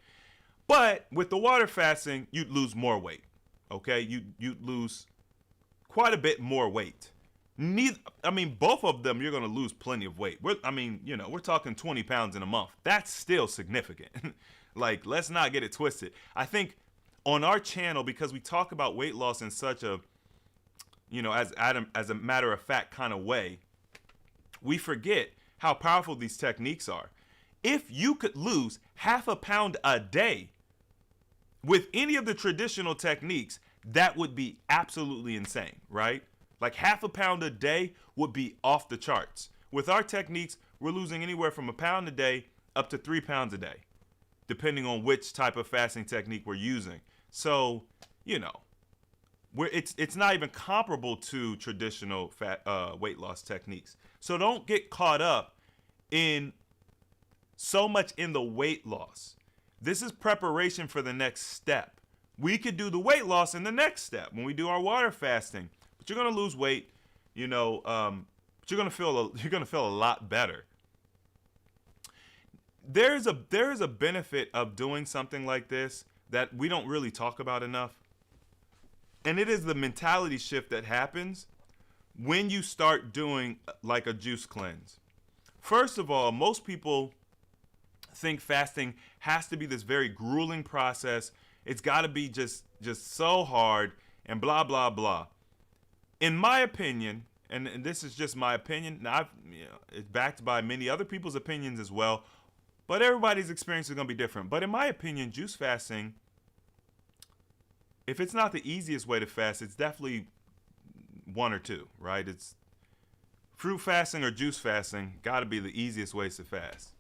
But with the water fasting, you'd lose more weight. Okay? You'd lose quite a bit more weight. Both of them, you're going to lose plenty of weight. We're talking 20 pounds in a month. That's still significant. Like, let's not get it twisted. I think on our channel, because we talk about weight loss in such a, as a matter of fact kind of way, we forget how powerful these techniques are. If you could lose half a pound a day with any of the traditional techniques, that would be absolutely insane, right? Like half a pound a day would be off the charts. With our techniques, we're losing anywhere from a pound a day up to 3 pounds a day, depending on which type of fasting technique we're using. So, it's not even comparable to traditional weight loss techniques. So don't get caught up in so much in the weight loss. This is preparation for the next step. We could do the weight loss in the next step when we do our water fasting. But you're gonna lose weight, but you're gonna feel a lot better. There is a benefit of doing something like this that we don't really talk about enough. And it is the mentality shift that happens when you start doing like a juice cleanse. First of all, most people think fasting has to be this very grueling process. It's got to be just so hard and blah, blah, blah. In my opinion, and this is just my opinion, now it's backed by many other people's opinions as well, but everybody's experience is going to be different. But in my opinion, juice fasting, if it's not the easiest way to fast, it's definitely one or two, right? It's fruit fasting or juice fasting, got to be the easiest ways to fast.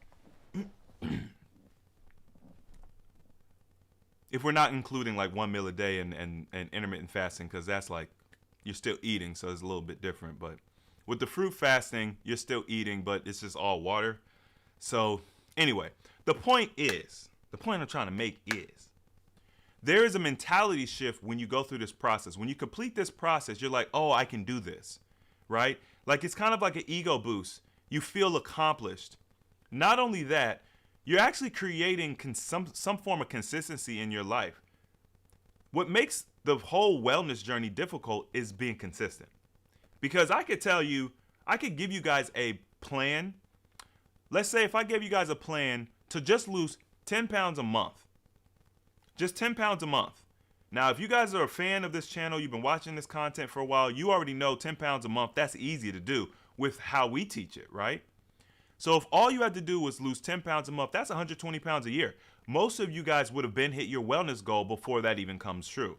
If we're not including like 1 meal a day and intermittent fasting, because that's like you're still eating, so it's a little bit different. But with the fruit fasting, you're still eating, but it's just all water. So anyway, the point I'm trying to make is, there is a mentality shift when you go through this process. When you complete this process, you're like, oh, I can do this, right? Like it's kind of like an ego boost. You feel accomplished. Not only that, you're actually creating some form of consistency in your life. What makes the whole wellness journey difficult is being consistent. Because I could tell you, I could give you guys a plan. Let's say if I gave you guys a plan to just lose 10 pounds a month. Just 10 pounds a month. Now, if you guys are a fan of this channel, you've been watching this content for a while, you already know 10 pounds a month, that's easy to do with how we teach it, right? So if all you had to do was lose 10 pounds a month, that's 120 pounds a year. Most of you guys would have been hit your wellness goal before that even comes true.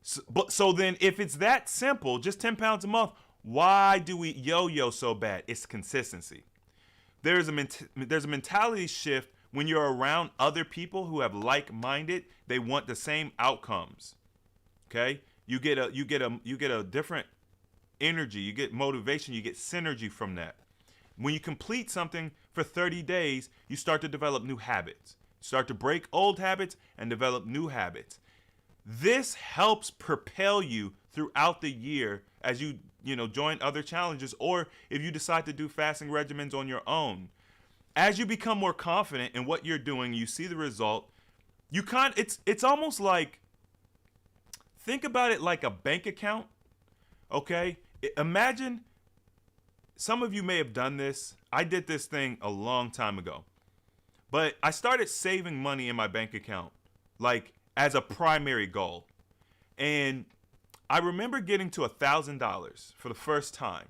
So then if it's that simple, just 10 pounds a month, why do we yo-yo so bad? It's consistency. There's a mentality shift when you're around other people who have like-minded, they want the same outcomes. Okay? You get a different energy, you get motivation, you get synergy from that. When you complete something for 30 days, you start to develop new habits. You start to break old habits and develop new habits. This helps propel you throughout the year as you join other challenges, or if you decide to do fasting regimens on your own. As you become more confident in what you're doing, you see the result. It's almost like, think about it like a bank account. Okay? Imagine, some of you may have done this. I did this thing a long time ago. But I started saving money in my bank account, like as a primary goal. And I remember getting to $1,000 for the first time.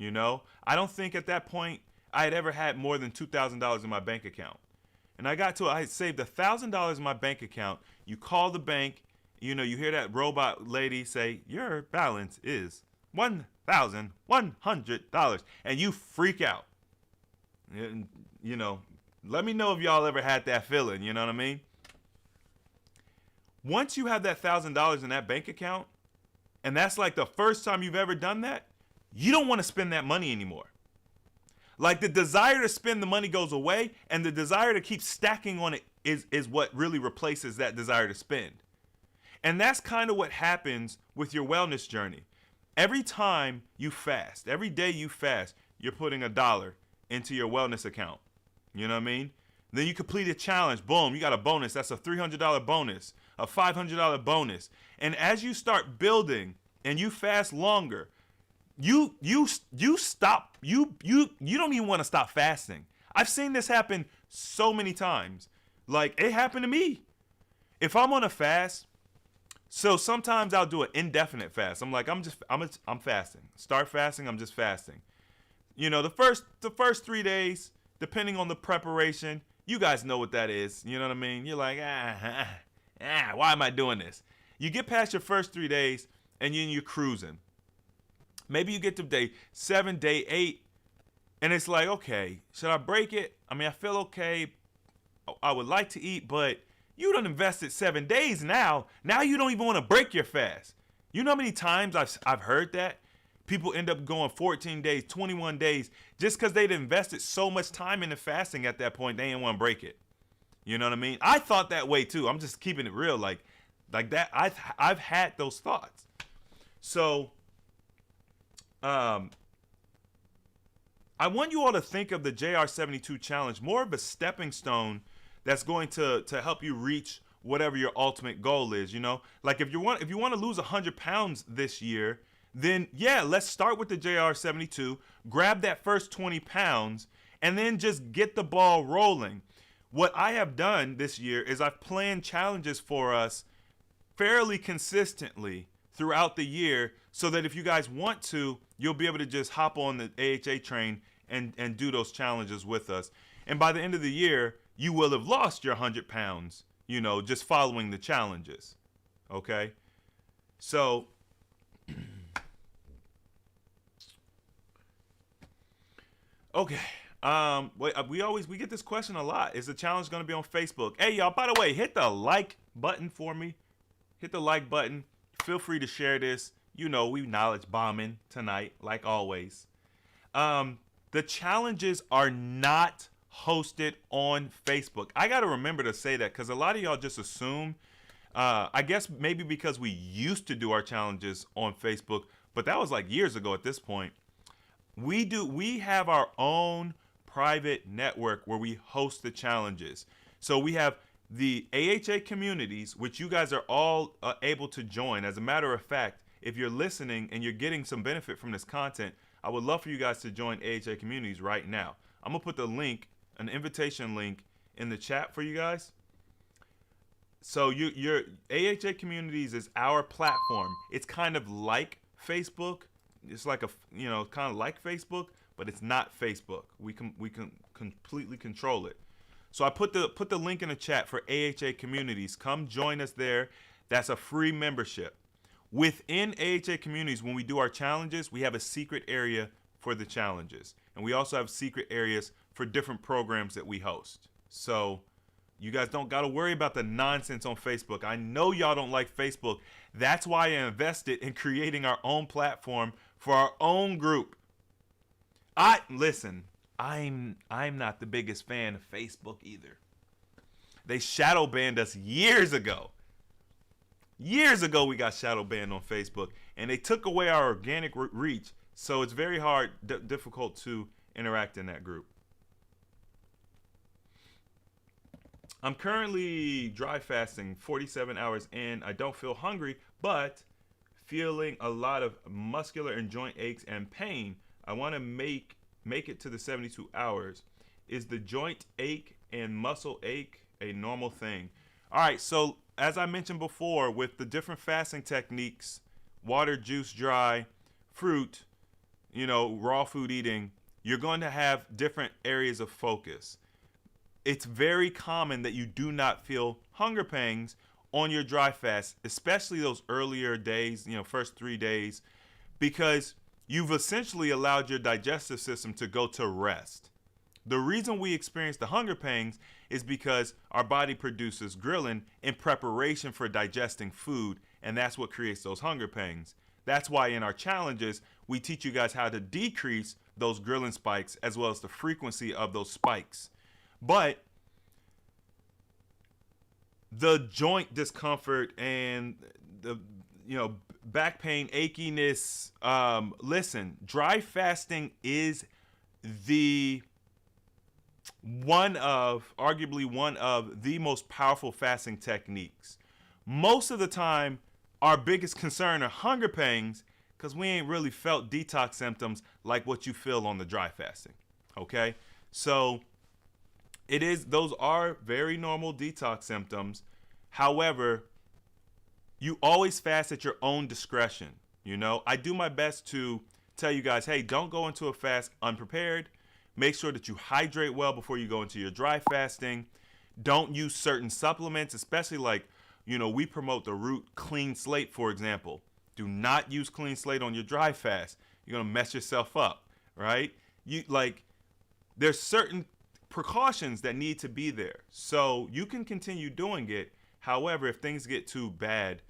I don't think at that point I had ever had more than $2,000 in my bank account. And I had saved $1,000 in my bank account. You call the bank, you hear that robot lady say, your balance is $1,100. And you freak out. And, let me know if y'all ever had that feeling, you know what I mean? Once you have that $1,000 in that bank account, and that's like the first time you've ever done that, you don't want to spend that money anymore. Like the desire to spend the money goes away, and the desire to keep stacking on it is what really replaces that desire to spend. And that's kind of what happens with your wellness journey. Every time you fast, every day you fast, you're putting $1 into your wellness account. You know what I mean? Then you complete a challenge. Boom, you got a bonus. That's a $300 bonus, a $500 bonus. And as you start building and you fast longer, you stop. You don't even want to stop fasting. I've seen this happen so many times. Like, it happened to me. If I'm on a fast, so sometimes I'll do an indefinite fast. I'm like, I'm fasting. Start fasting, I'm just fasting. The first 3 days, depending on the preparation, you guys know what that is. You know what I mean? You're like, why am I doing this? You get past your first 3 days, and then you're cruising. Maybe you get to day 7, day 8, and it's like, okay, should I break it? I mean, I feel okay. I would like to eat, but you done invested 7 days now. Now you don't even want to break your fast. You know how many times I've heard that? People end up going 14 days, 21 days, just because they'd invested so much time into fasting at that point, they didn't want to break it. You know what I mean? I thought that way too. I'm just keeping it real, like that. I've had those thoughts. So, I want you all to think of the JR72 challenge more of a stepping stone that's going to help you reach whatever your ultimate goal is. Like if you want to lose 100 pounds this year, then yeah, let's start with the JR72, grab that first 20 pounds, and then just get the ball rolling. what I have done this year is I've planned challenges for us fairly consistently throughout the year so that if you guys want to, you'll be able to just hop on the AHA train and do those challenges with us. And by the end of the year, you will have lost your 100 pounds, just following the challenges. Okay? So, okay. We get this question a lot. Is the challenge going to be on Facebook? Hey, y'all, by the way, hit the like button for me. Hit the like button. Feel free to share this. We knowledge bombing tonight, like always. The challenges are not hosted on Facebook. I got to remember to say that because a lot of y'all just assume, I guess maybe because we used to do our challenges on Facebook, but that was like years ago at this point. We have our own private network where we host the challenges. So we have the AHA communities, which you guys are all able to join. As a matter of fact, if you're listening and you're getting some benefit from this content, I would love for you guys to join AHA communities right now. I'm gonna put the link, an invitation link, in the chat for you guys. So your AHA communities is our platform. It's kind of like Facebook. It's like kind of like Facebook, but it's not Facebook. We can completely control it. So I put the link in the chat for AHA communities. Come join us there. That's a free membership. Within AHA communities, when we do our challenges, we have a secret area for the challenges. And we also have secret areas for different programs that we host. So you guys don't got to worry about the nonsense on Facebook. I know y'all don't like Facebook. That's why I invested in creating our own platform for our own group. Listen, I'm not the biggest fan of Facebook either. They shadow banned us years ago. Years ago, we got shadow banned on Facebook, and they took away our organic reach, so it's very difficult to interact in that group. I'm currently dry fasting 47 hours in. I don't feel hungry, but feeling a lot of muscular and joint aches and pain. I want to make it to the 72 hours. Is the joint ache and muscle ache a normal thing? All right, so as I mentioned before, with the different fasting techniques, water, juice, dry, fruit, raw food eating, you're going to have different areas of focus. It's very common that you do not feel hunger pangs on your dry fast, especially those earlier days, first 3 days, because you've essentially allowed your digestive system to go to rest. The reason we experience the hunger pangs is because our body produces ghrelin in preparation for digesting food, and that's what creates those hunger pangs. That's why in our challenges, we teach you guys how to decrease those ghrelin spikes as well as the frequency of those spikes. But the joint discomfort and the back pain, achiness, listen, dry fasting is arguably one of the most powerful fasting techniques. Most of the time, our biggest concern are hunger pangs because we ain't really felt detox symptoms like what you feel on the dry fasting. Okay? So those are very normal detox symptoms. However, you always fast at your own discretion. I do my best to tell you guys, hey, don't go into a fast unprepared. Make sure that you hydrate well before you go into your dry fasting. Don't use certain supplements, especially like, we promote the Root Clean Slate, for example. Do not use Clean Slate on your dry fast. You're going to mess yourself up, right? There's certain precautions that need to be there. So you can continue doing it. However, if things get too bad,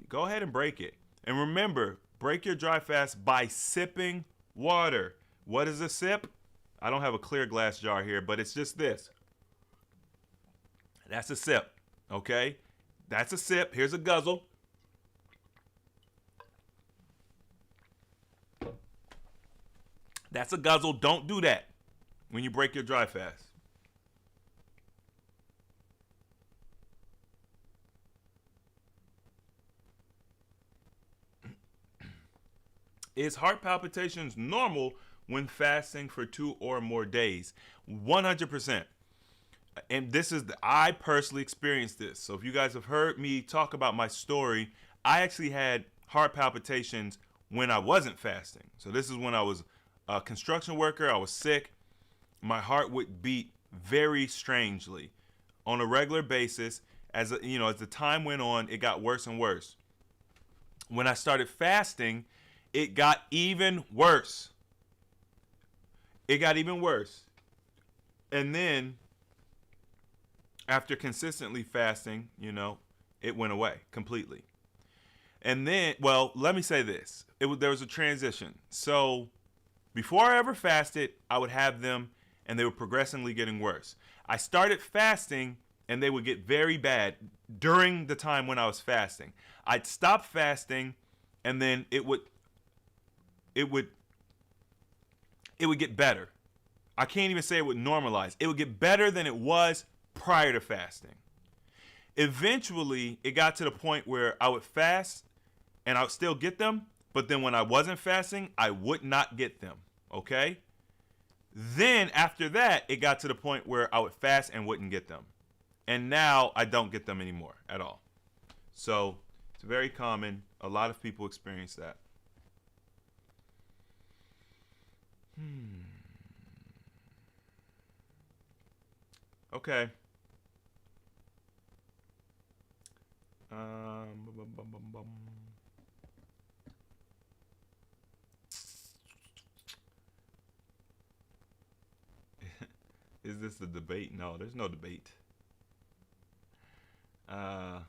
go ahead and break it. And remember, break your dry fast by sipping water. What is a sip? I don't have a clear glass jar here, but it's just this. That's a sip, okay? That's a sip. Here's a guzzle. That's a guzzle. Don't do that when you break your dry fast. Is heart palpitations normal when fasting for 2 or more days? 100%. and I personally experienced this. So if you guys have heard me talk about my story, I actually had heart palpitations when I wasn't fasting. So this is when I was a construction worker. I was sick. My heart would beat very strangely on a regular basis. As the time went on, it got worse and worse. When I started fasting, it got even worse. It got even worse. And then after consistently fasting, it went away completely. And then, well, let me say this. There was a transition. So before I ever fasted, I would have them and they were progressively getting worse. I started fasting and they would get very bad during the time when I was fasting. I'd stop fasting and then it would get better. I can't even say it would normalize. It would get better than it was prior to fasting. Eventually, it got to the point where I would fast and I would still get them, but then when I wasn't fasting, I would not get them, okay? Then after that, it got to the point where I would fast and wouldn't get them. And now I don't get them anymore at all. So it's very common. A lot of people experience that. Okay. Is this a debate? No, there's no debate. I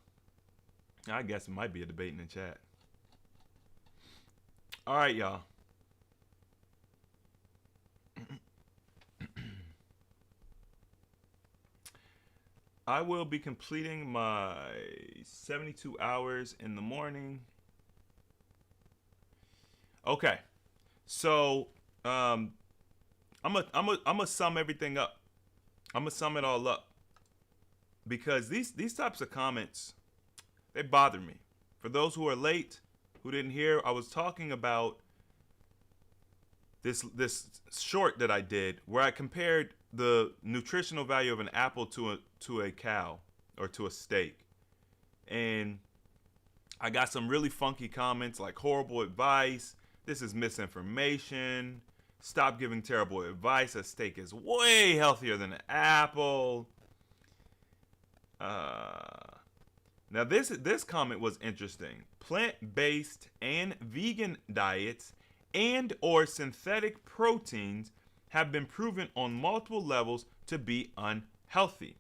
guess it might be a debate in the chat. All right, y'all. I will be completing my 72 hours in the morning. Okay. So, I'm gonna sum everything up. I'm gonna sum it all up because these types of comments, they bother me. For those who are late, who didn't hear, I was talking about this short that I did where I compared the nutritional value of an apple to a cow or to a steak. And I got some really funky comments like horrible advice, this is misinformation, stop giving terrible advice, a steak is way healthier than an apple. Now this comment was interesting. Plant-based and vegan diets and or synthetic proteins have been proven on multiple levels to be unhealthy.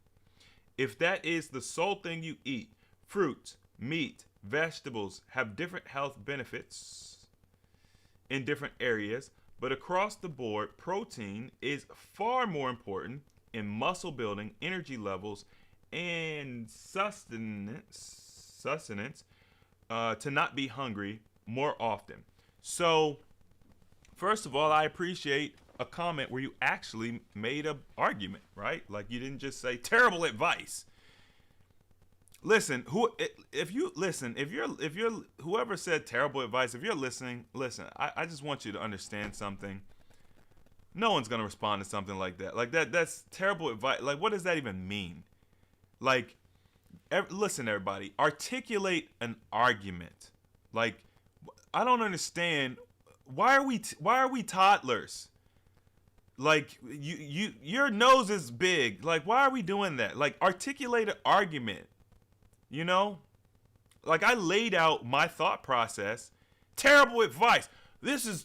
If that is the sole thing you eat, fruits, meat, vegetables have different health benefits in different areas, but across the board, protein is far more important in muscle building, energy levels, and sustenance to not be hungry more often. So, first of all, I appreciate a comment where you actually made an argument, right? Like you didn't just say terrible advice. Listen, if you're whoever said terrible advice, if you're listening, listen, I just want you to understand something. No one's gonna respond to something like that. Like that's terrible advice. Like what does that even mean? Like, listen, everybody, articulate an argument. Like, I don't understand. Why are we toddlers? Like your nose is big. Like why are we doing that? Like articulate an argument. Like I laid out my thought process. Terrible advice. This is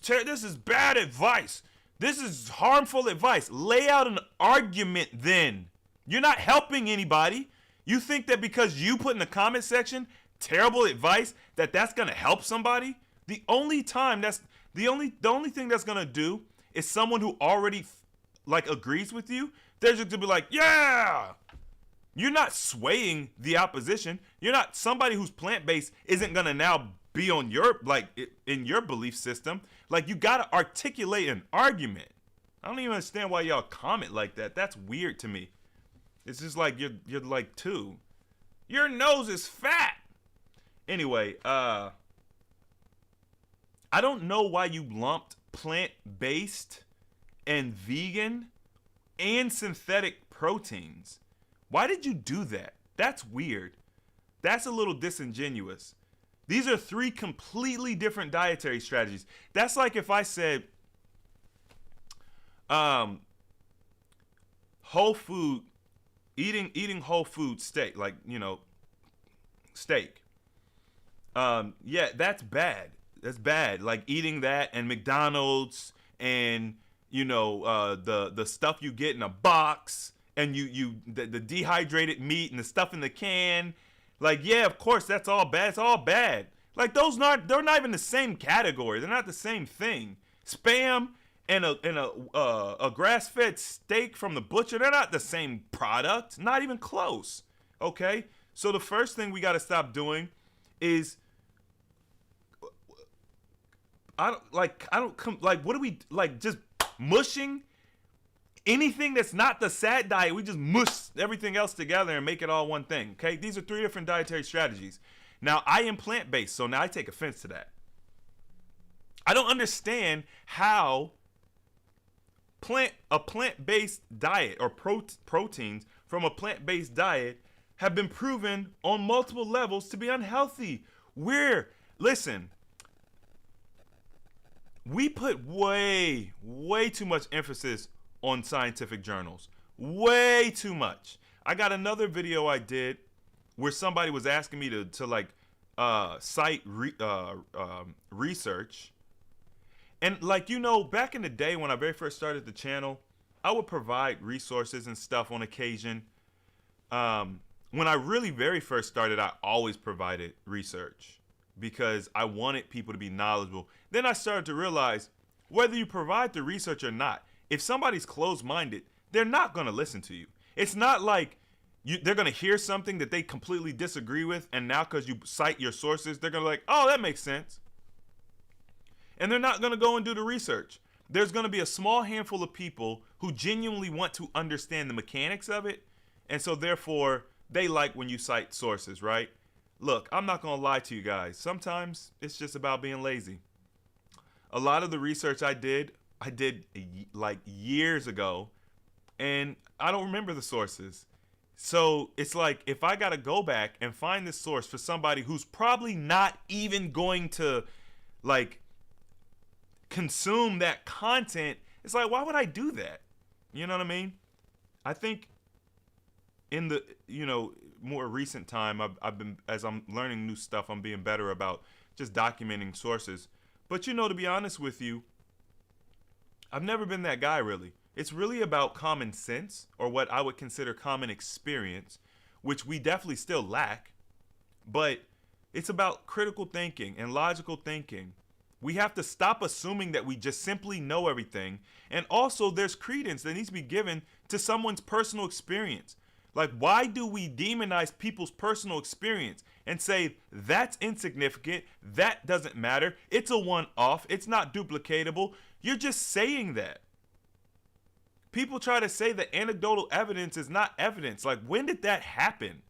bad advice. This is harmful advice. Lay out an argument then. You're not helping anybody. You think that because you put in the comment section terrible advice that's going to help somebody? The only thing that's going to do is someone who already agrees with you. They're just going to be like, "Yeah." You're not swaying the opposition. You're not somebody who's plant-based isn't going to now be on your in your belief system. Like you got to articulate an argument. I don't even understand why y'all comment like that. That's weird to me. It's just like you're like two. Your nose is fat. Anyway, I don't know why you lumped plant-based and vegan and synthetic proteins. Why did you do that? That's weird. That's a little disingenuous. These are three completely different dietary strategies. That's like if I said, whole food, eating whole food steak, like, steak. Yeah, that's bad. That's bad. Like eating that and McDonald's and the stuff you get in a box and the dehydrated meat and the stuff in the can. Like, yeah, of course that's all bad. It's all bad. Like they're not even the same category. They're not the same thing. Spam and a grass-fed steak from the butcher, they're not the same product. Not even close. Okay? So the first thing we got to stop doing is what are we, like, just mushing anything that's not the SAD diet? We just mush everything else together and make it all one thing. Okay? These are three different dietary strategies. Now, I am plant-based, so now I take offense to that. I don't understand how a plant-based diet or proteins from a plant-based diet have been proven on multiple levels to be unhealthy. Listen, we put way too much emphasis on scientific journals. Way too much. I got another video I did where somebody was asking me to cite research. And back in the day when I very first started the channel, I would provide resources and stuff on occasion. When I really very first started, I always provided research because I wanted people to be knowledgeable. Then I started to realize whether you provide the research or not, if somebody's closed-minded, they're not going to listen to you. It's not like they're going to hear something that they completely disagree with, and now because you cite your sources, they're going to oh, that makes sense. And they're not going to go and do the research. There's going to be a small handful of people who genuinely want to understand the mechanics of it, and so therefore they like when you cite sources, right? Look, I'm not going to lie to you guys. Sometimes it's just about being lazy. A lot of the research I did like years ago, and I don't remember the sources. So it's like if I got to go back and find this source for somebody who's probably not even going to consume that content, it's like, why would I do that? You know what I mean? I think in the more recent time, I've been, as I'm learning new stuff, I'm being better about just documenting sources. But to be honest with you, I've never been that guy, really. It's really about common sense, or what I would consider common experience, which we definitely still lack. But it's about critical thinking and logical thinking. We have to stop assuming that we just simply know everything. And also, there's credence that needs to be given to someone's personal experience. Like, why do we demonize people's personal experience and say that's insignificant, that doesn't matter, it's a one-off, it's not duplicatable? You're just saying that. People try to say that anecdotal evidence is not evidence. Like, when did that happen?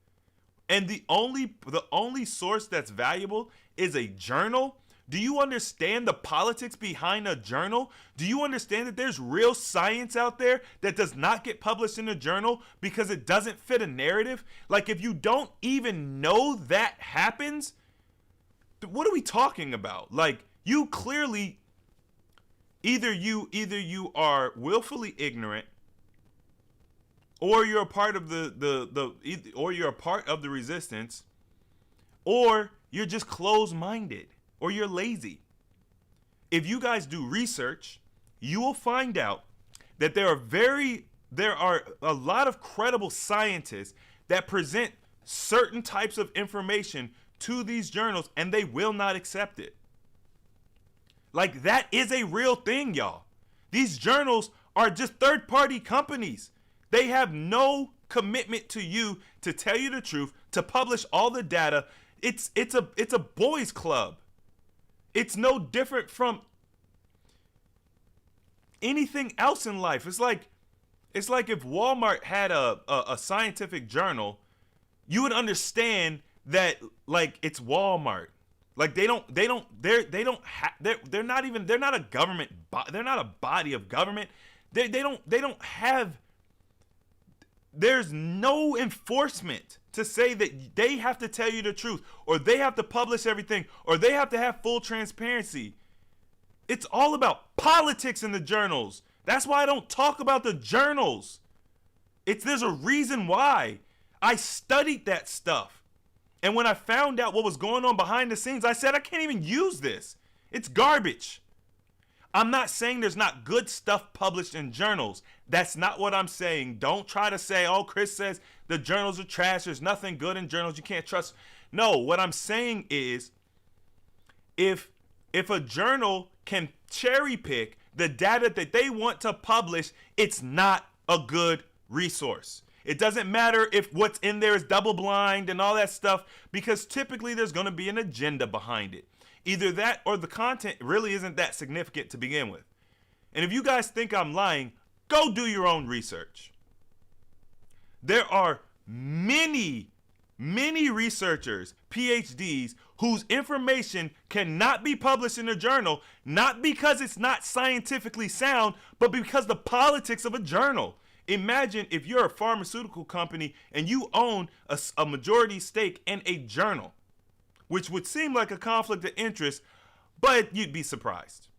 And the only source that's valuable is a journal? Do you understand the politics behind a journal? Do you understand that there's real science out there that does not get published in a journal because it doesn't fit a narrative? Like, if you don't even know that happens, what are we talking about? Like, you clearly, either you are willfully ignorant, or you're a part of or you're a part of the resistance, or you're just closed-minded, or you're lazy. If you guys do research, you will find out that there are a lot of credible scientists that present certain types of information to these journals, and they will not accept it. Like, that is a real thing, y'all. These journals are just third-party companies. They have no commitment to you to tell you the truth, to publish all the data. It's a boys' club. It's no different from anything else in life. It's like if Walmart had a scientific journal, you would understand that, like, it's Walmart. Like, they're not a government, they're not a body of government. They don't have there's no enforcement to say that they have to tell you the truth, or they have to publish everything, or they have to have full transparency. It's all about politics in the journals. That's why I don't talk about the journals. There's a reason why. I studied that stuff. And when I found out what was going on behind the scenes, I said, I can't even use this. It's garbage. I'm not saying there's not good stuff published in journals. That's not what I'm saying. Don't try to say, oh, Chris says the journals are trash. There's nothing good in journals. You can't trust. No, what I'm saying is if a journal can cherry pick the data that they want to publish, it's not a good resource. It doesn't matter if what's in there is double blind and all that stuff, because typically there's going to be an agenda behind it. Either that or the content really isn't that significant to begin with. And if you guys think I'm lying, go do your own research. There are many researchers, PhDs, whose information cannot be published in a journal, not because it's not scientifically sound, but because the politics of a journal. Imagine if you're a pharmaceutical company and you own a majority stake in a journal, which would seem like a conflict of interest, but you'd be surprised.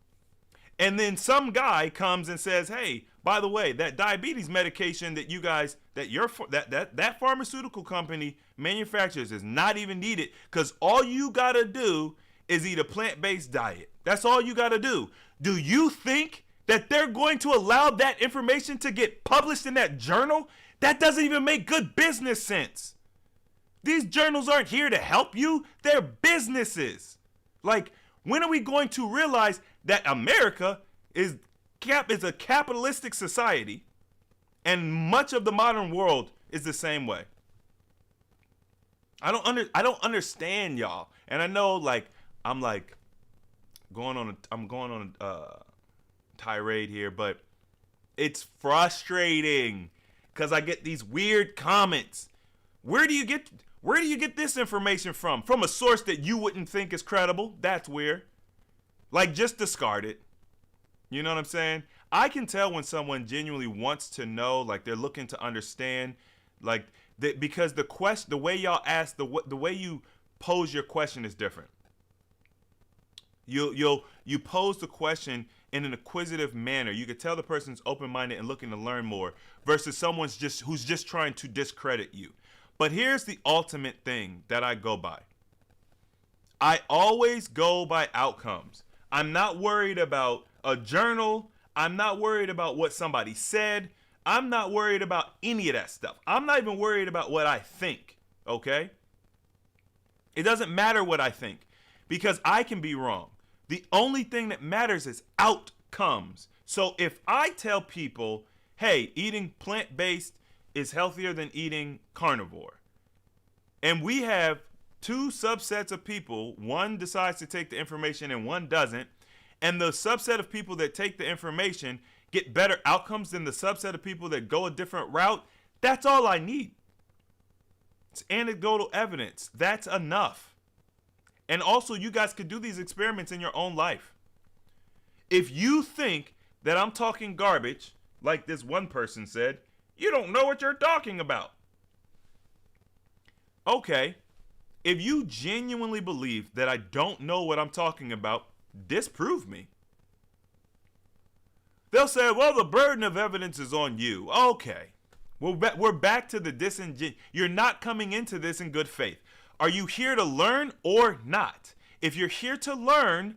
And then some guy comes and says, hey, by the way, that diabetes medication that you guys, that pharmaceutical company manufactures is not even needed, because all you gotta do is eat a plant-based diet. That's all you gotta do. Do you think that they're going to allow that information to get published in that journal? That doesn't even make good business sense. These journals aren't here to help you. They're businesses. Like, when are we going to realize that America is a capitalistic society, and much of the modern world is the same way? I don't understand, y'all. And I know, like, I'm going on a tirade here, but it's frustrating because I get these weird comments. Where do you get this information from? From a source that you wouldn't think is credible? That's weird. Like, just discard it. You know what I'm saying? I can tell when someone genuinely wants to know, like they're looking to understand, like because the way y'all ask, the way you pose your question is different. You pose the question in an inquisitive manner. You could tell the person's open-minded and looking to learn more versus someone's who's just trying to discredit you. But here's the ultimate thing that I go by. I always go by outcomes. I'm not worried about a journal. I'm not worried about what somebody said. I'm not worried about any of that stuff. I'm not even worried about what I think, okay? It doesn't matter what I think because I can be wrong. The only thing that matters is outcomes. So if I tell people, hey, eating plant-based is healthier than eating carnivore, and we have two subsets of people, one decides to take the information and one doesn't, and the subset of people that take the information get better outcomes than the subset of people that go a different route, that's all I need. It's anecdotal evidence. That's enough. And also, you guys could do these experiments in your own life. If you think that I'm talking garbage, like this one person said, you don't know what you're talking about. Okay, if you genuinely believe that I don't know what I'm talking about, disprove me. They'll say, well, the burden of evidence is on you. Okay, we're back to the disingenuous. You're not coming into this in good faith. Are you here to learn or not? If you're here to learn,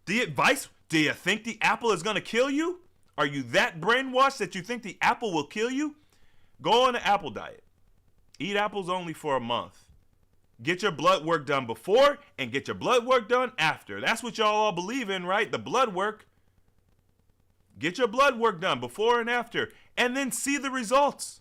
do you think the apple is going to kill you? Are you that brainwashed that you think the apple will kill you? Go on an apple diet. Eat apples only for a month. Get your blood work done before and get your blood work done after. That's what y'all all believe in, right? The blood work. Get your blood work done before and after, and then see the results.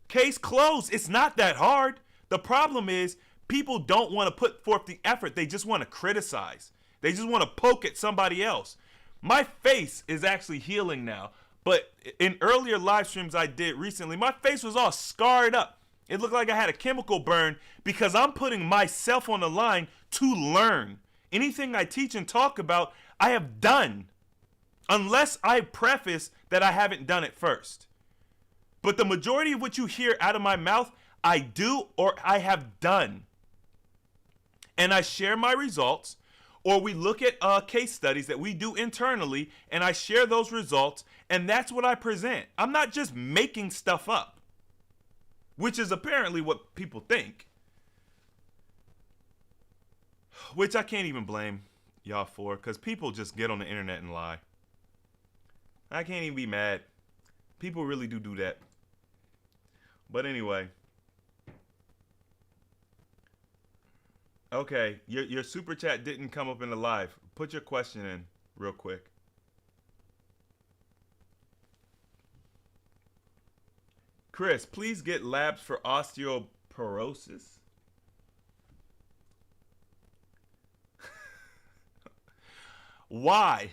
Case closed. It's not that hard. The problem is people don't want to put forth the effort. They just want to criticize. They just want to poke at somebody else. My face is actually healing now, but in earlier live streams I did recently, my face was all scarred up. It looked like I had a chemical burn because I'm putting myself on the line to learn. Anything I teach and talk about, I have done, unless I preface that I haven't done it first. But the majority of what you hear out of my mouth, I do or I have done. And I share my results, or we look at case studies that we do internally, and I share those results, and that's what I present. I'm not just making stuff up, which is apparently what people think, which I can't even blame y'all for, because people just get on the internet and lie. I can't even be mad. People really do that. But anyway. Okay, your super chat didn't come up in the live. Put your question in real quick. Chris, please get labs for osteoporosis. Why?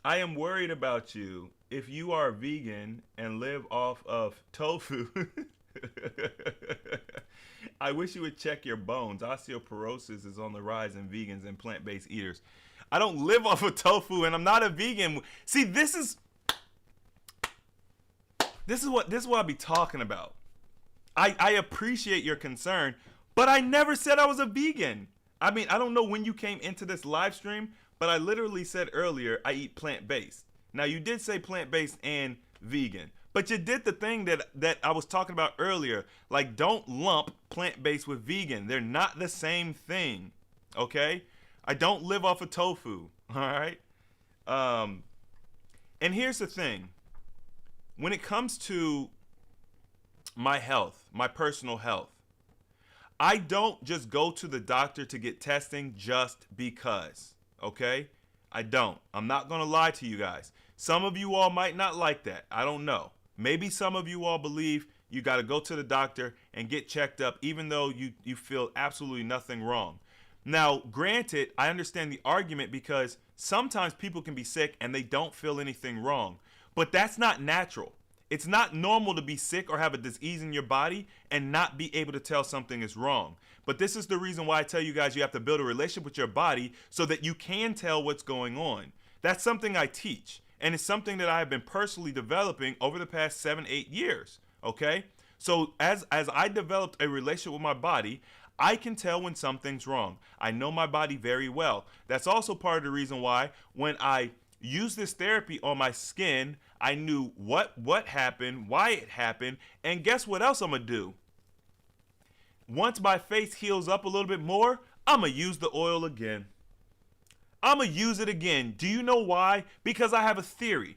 I am worried about you. If you are vegan and live off of tofu, I wish you would check your bones. Osteoporosis is on the rise in vegans and plant-based eaters. I don't live off of tofu, and I'm not a vegan. See, this is what I be talking about. I appreciate your concern, but I never said I was a vegan. I mean, I don't know when you came into this live stream, but I literally said earlier I eat plant-based. Now, you did say plant-based and vegan, but you did the thing that I was talking about earlier. Like, don't lump plant-based with vegan. They're not the same thing, okay? I don't live off of tofu, all right? And here's the thing. When it comes to my health, my personal health, I don't just go to the doctor to get testing just because, okay? I don't. I'm not going to lie to you guys. Some of you all might not like that. I don't know. Maybe some of you all believe you got to go to the doctor and get checked up even though you feel absolutely nothing wrong. Now, granted, I understand the argument because sometimes people can be sick and they don't feel anything wrong. But that's not natural. It's not normal to be sick or have a disease in your body and not be able to tell something is wrong. But this is the reason why I tell you guys you have to build a relationship with your body so that you can tell what's going on. That's something I teach. And it's something that I have been personally developing over the past 7-8 years. Okay? So as I developed a relationship with my body, I can tell when something's wrong. I know my body very well. That's also part of the reason why when I use this therapy on my skin, I knew what happened, why it happened, and guess what else I'm gonna do? Once my face heals up a little bit more, I'm gonna use the oil again. I'm gonna use it again. Do you know why? Because I have a theory.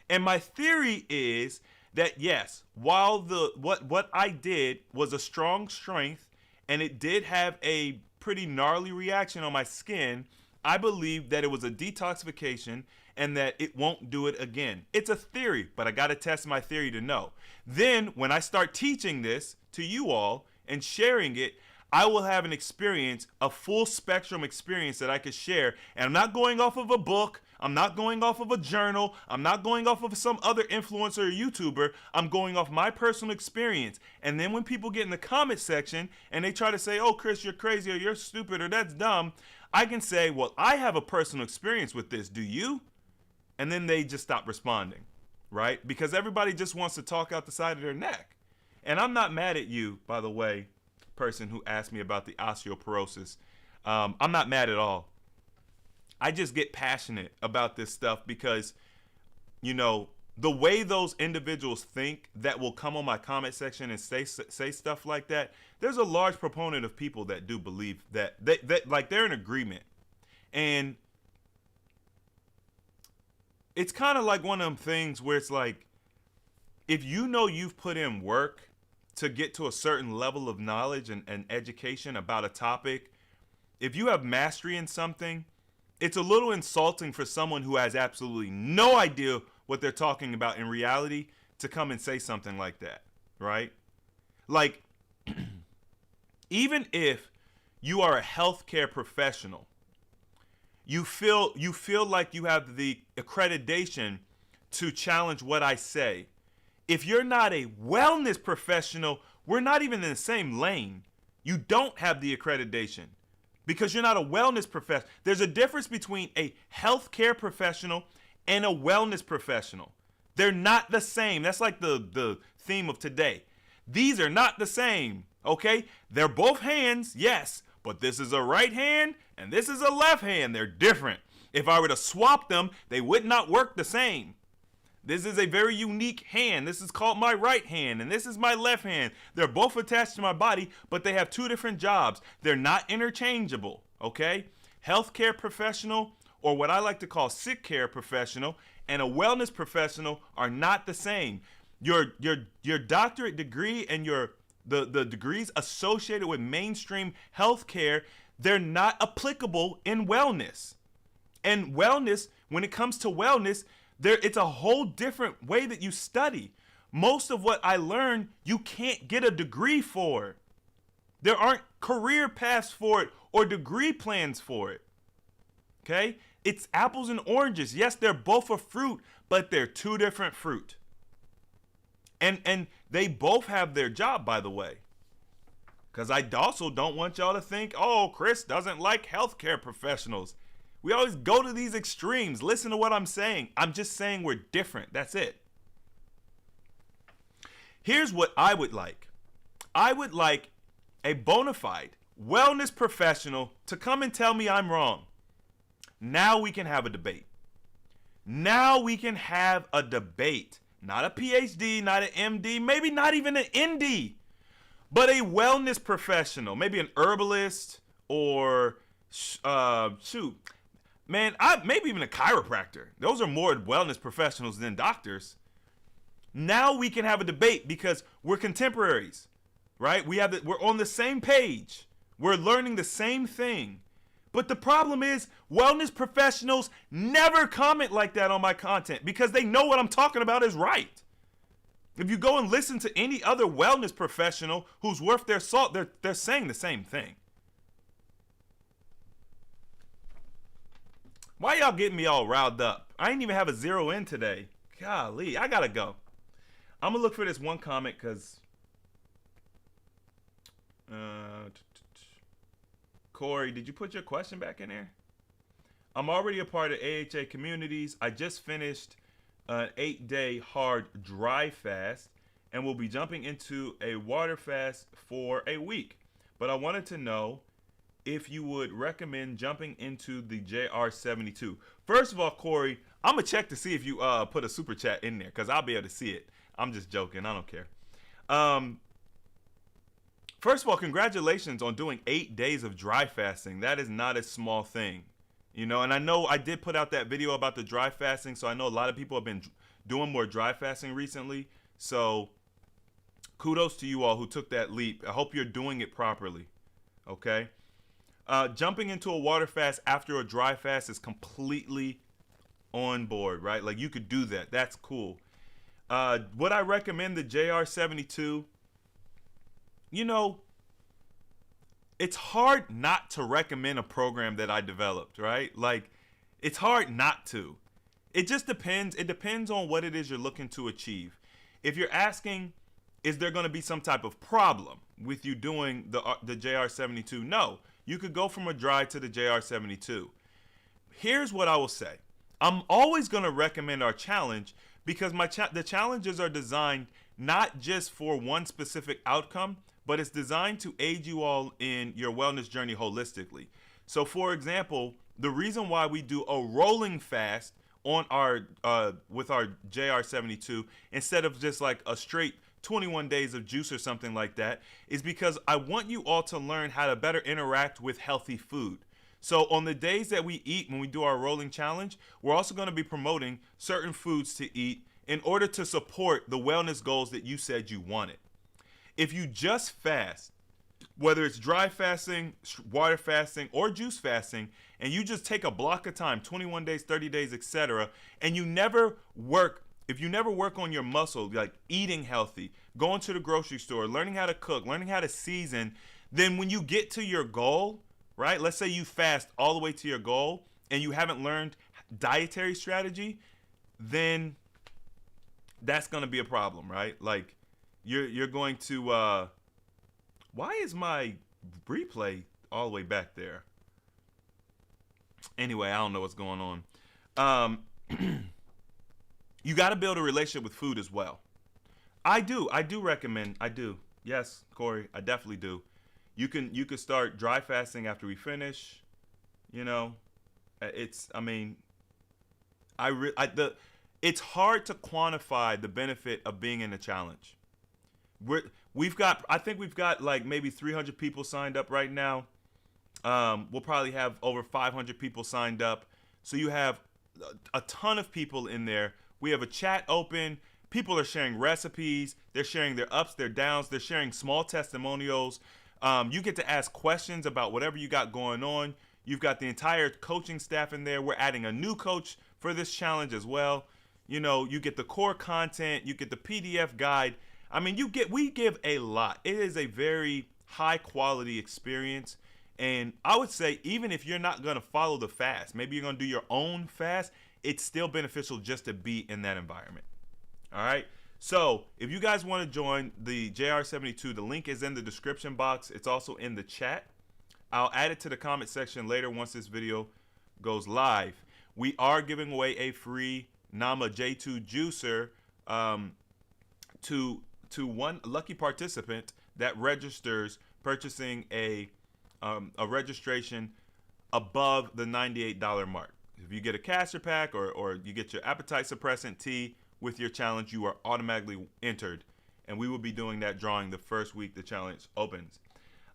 And my theory is that yes, while what I did was a strong strength and it did have a pretty gnarly reaction on my skin, I believe that it was a detoxification and that it won't do it again. It's a theory, but I got to test my theory to know. Then when I start teaching this to you all and sharing it, I will have an experience, a full spectrum experience that I could share. And I'm not going off of a book. I'm not going off of a journal. I'm not going off of some other influencer or YouTuber. I'm going off my personal experience. And then when people get in the comment section and they try to say, oh, Chris, you're crazy or you're stupid or that's dumb, I can say, well, I have a personal experience with this. Do you? And then they just stop responding, right? Because everybody just wants to talk out the side of their neck. And I'm not mad at you, by the way, person who asked me about the osteoporosis. I'm not mad at all. I just get passionate about this stuff because, you know, the way those individuals think that will come on my comment section and say stuff like that, there's a large proponent of people that do believe that like they're in agreement. And it's kind of like one of them things where it's like, if you know you've put in work to get to a certain level of knowledge and education about a topic, if you have mastery in something, it's a little insulting for someone who has absolutely no idea what they're talking about in reality to come and say something like that, right? Like, even if you are a healthcare professional, you feel like you have the accreditation to challenge what I say. If you're not a wellness professional, we're not even in the same lane. You don't have the accreditation because you're not a wellness professional. There's a difference between a healthcare professional and a wellness professional. They're not the same. That's like the theme of today. These are not the same, okay? They're both hands, yes, but this is a right hand and this is a left hand. They're different. If I were to swap them, they would not work the same. This is a very unique hand. This is called my right hand, and this is my left hand. They're both attached to my body, but they have two different jobs. They're not interchangeable, okay? Healthcare professional, or what I like to call sick care professional, and a wellness professional are not the same. Your doctorate degree and the degrees associated with mainstream healthcare, they're not applicable in wellness. And wellness, when it comes to wellness, it's a whole different way that you study. Most of what I learned, you can't get a degree for. There aren't career paths for it or degree plans for it. Okay? It's apples and oranges. Yes, they're both a fruit, but they're two different fruit. And they both have their job, by the way. Because I also don't want y'all to think, oh, Chris doesn't like healthcare professionals. We always go to these extremes. Listen to what I'm saying. I'm just saying we're different. That's it. Here's what I would like. I would like a bona fide wellness professional to come and tell me I'm wrong. Now we can have a debate. Now we can have a debate. Not a PhD, not an MD, maybe not even an ND, but a wellness professional, maybe an herbalist or maybe even a chiropractor. Those are more wellness professionals than doctors. Now we can have a debate because we're contemporaries, right? We're on the same page. We're learning the same thing. But the problem is wellness professionals never comment like that on my content because they know what I'm talking about is right. If you go and listen to any other wellness professional who's worth their salt, they're saying the same thing. Why y'all getting me all riled up? I ain't even have a zero in today. Golly, I gotta go. I'm gonna look for this one comment because Corey, did you put your question back in there? I'm already a part of AHA communities. I just finished an 8-day hard dry fast and will be jumping into a water fast for a week. But I wanted to know if you would recommend jumping into the JR72. First of all, Corey, I'm going to check to see if you put a super chat in there because I'll be able to see it. I'm just joking. I don't care. First of all, congratulations on doing 8 days of dry fasting. That is not a small thing. You know, and I know I did put out that video about the dry fasting, so I know a lot of people have been doing more dry fasting recently. So kudos to you all who took that leap. I hope you're doing it properly. Okay? Jumping into a water fast after a dry fast is completely on board, right? Like you could do that. That's cool. Would I recommend the JR72? You know, it's hard not to recommend a program that I developed, right? Like, it's hard not to. It just depends. It depends on what it is you're looking to achieve. If you're asking, is there going to be some type of problem with you doing the JR72? No. You could go from a dry to the JR72. Here's what I will say. I'm always going to recommend our challenge because the challenges are designed not just for one specific outcome, but it's designed to aid you all in your wellness journey holistically. So for example, the reason why we do a rolling fast on our with our JR72 instead of just like a straight 21 days of juice or something like that is because I want you all to learn how to better interact with healthy food. So on the days that we eat when we do our rolling challenge, we're also going to be promoting certain foods to eat in order to support the wellness goals that you said you wanted. If you just fast, whether it's dry fasting, water fasting, or juice fasting, and you just take a block of time, 21 days, 30 days, etc., and you never work, if you never work on your muscle, like eating healthy, going to the grocery store, learning how to cook, learning how to season, then when you get to your goal, right, let's say you fast all the way to your goal and you haven't learned dietary strategy, then that's going to be a problem, right? Like, you're going to, why is my replay all the way back there? Anyway, I don't know what's going on. You got to build a relationship with food as well. I do recommend. I do. Yes, Corey, I definitely do. You could start dry fasting after we finish. You know, it's. I mean, I re- I the. It's hard to quantify the benefit of being in a challenge. We've got. I think we've got like maybe 300 people signed up right now. We'll probably have over 500 people signed up. So you have a ton of people in there. We have a chat open. People are sharing recipes. They're sharing their ups, their downs. They're sharing small testimonials. You get to ask questions about whatever you got going on. You've got the entire coaching staff in there. We're adding a new coach for this challenge as well. You know, you get the core content. You get the PDF guide. I mean, we give a lot. It is a very high quality experience. And I would say, even if you're not going to follow the fast, maybe you're going to do your own fast, it's still beneficial just to be in that environment. All right. So if you guys want to join the JR72, the link is in the description box. It's also in the chat. I'll add it to the comment section later once this video goes live. We are giving away a free Nama J2 juicer to one lucky participant that registers purchasing a registration above the $98 mark. If you get a caster pack or you get your appetite suppressant tea with your challenge, you are automatically entered. And we will be doing that drawing the first week the challenge opens.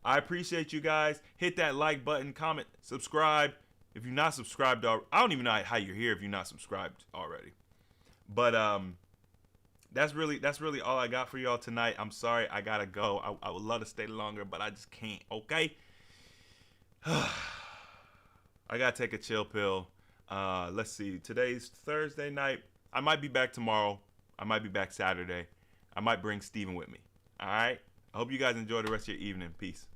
I appreciate you guys. Hit that like button, comment, subscribe. If you're not subscribed, I don't even know how you're here if you're not subscribed already. But that's really all I got for y'all tonight. I'm sorry I gotta go. I would love to stay longer, but I just can't. Okay. I gotta take a chill pill. Let's see. Today's Thursday night. I might be back tomorrow. I might be back Saturday. I might bring Steven with me. All right. I hope you guys enjoy the rest of your evening. Peace.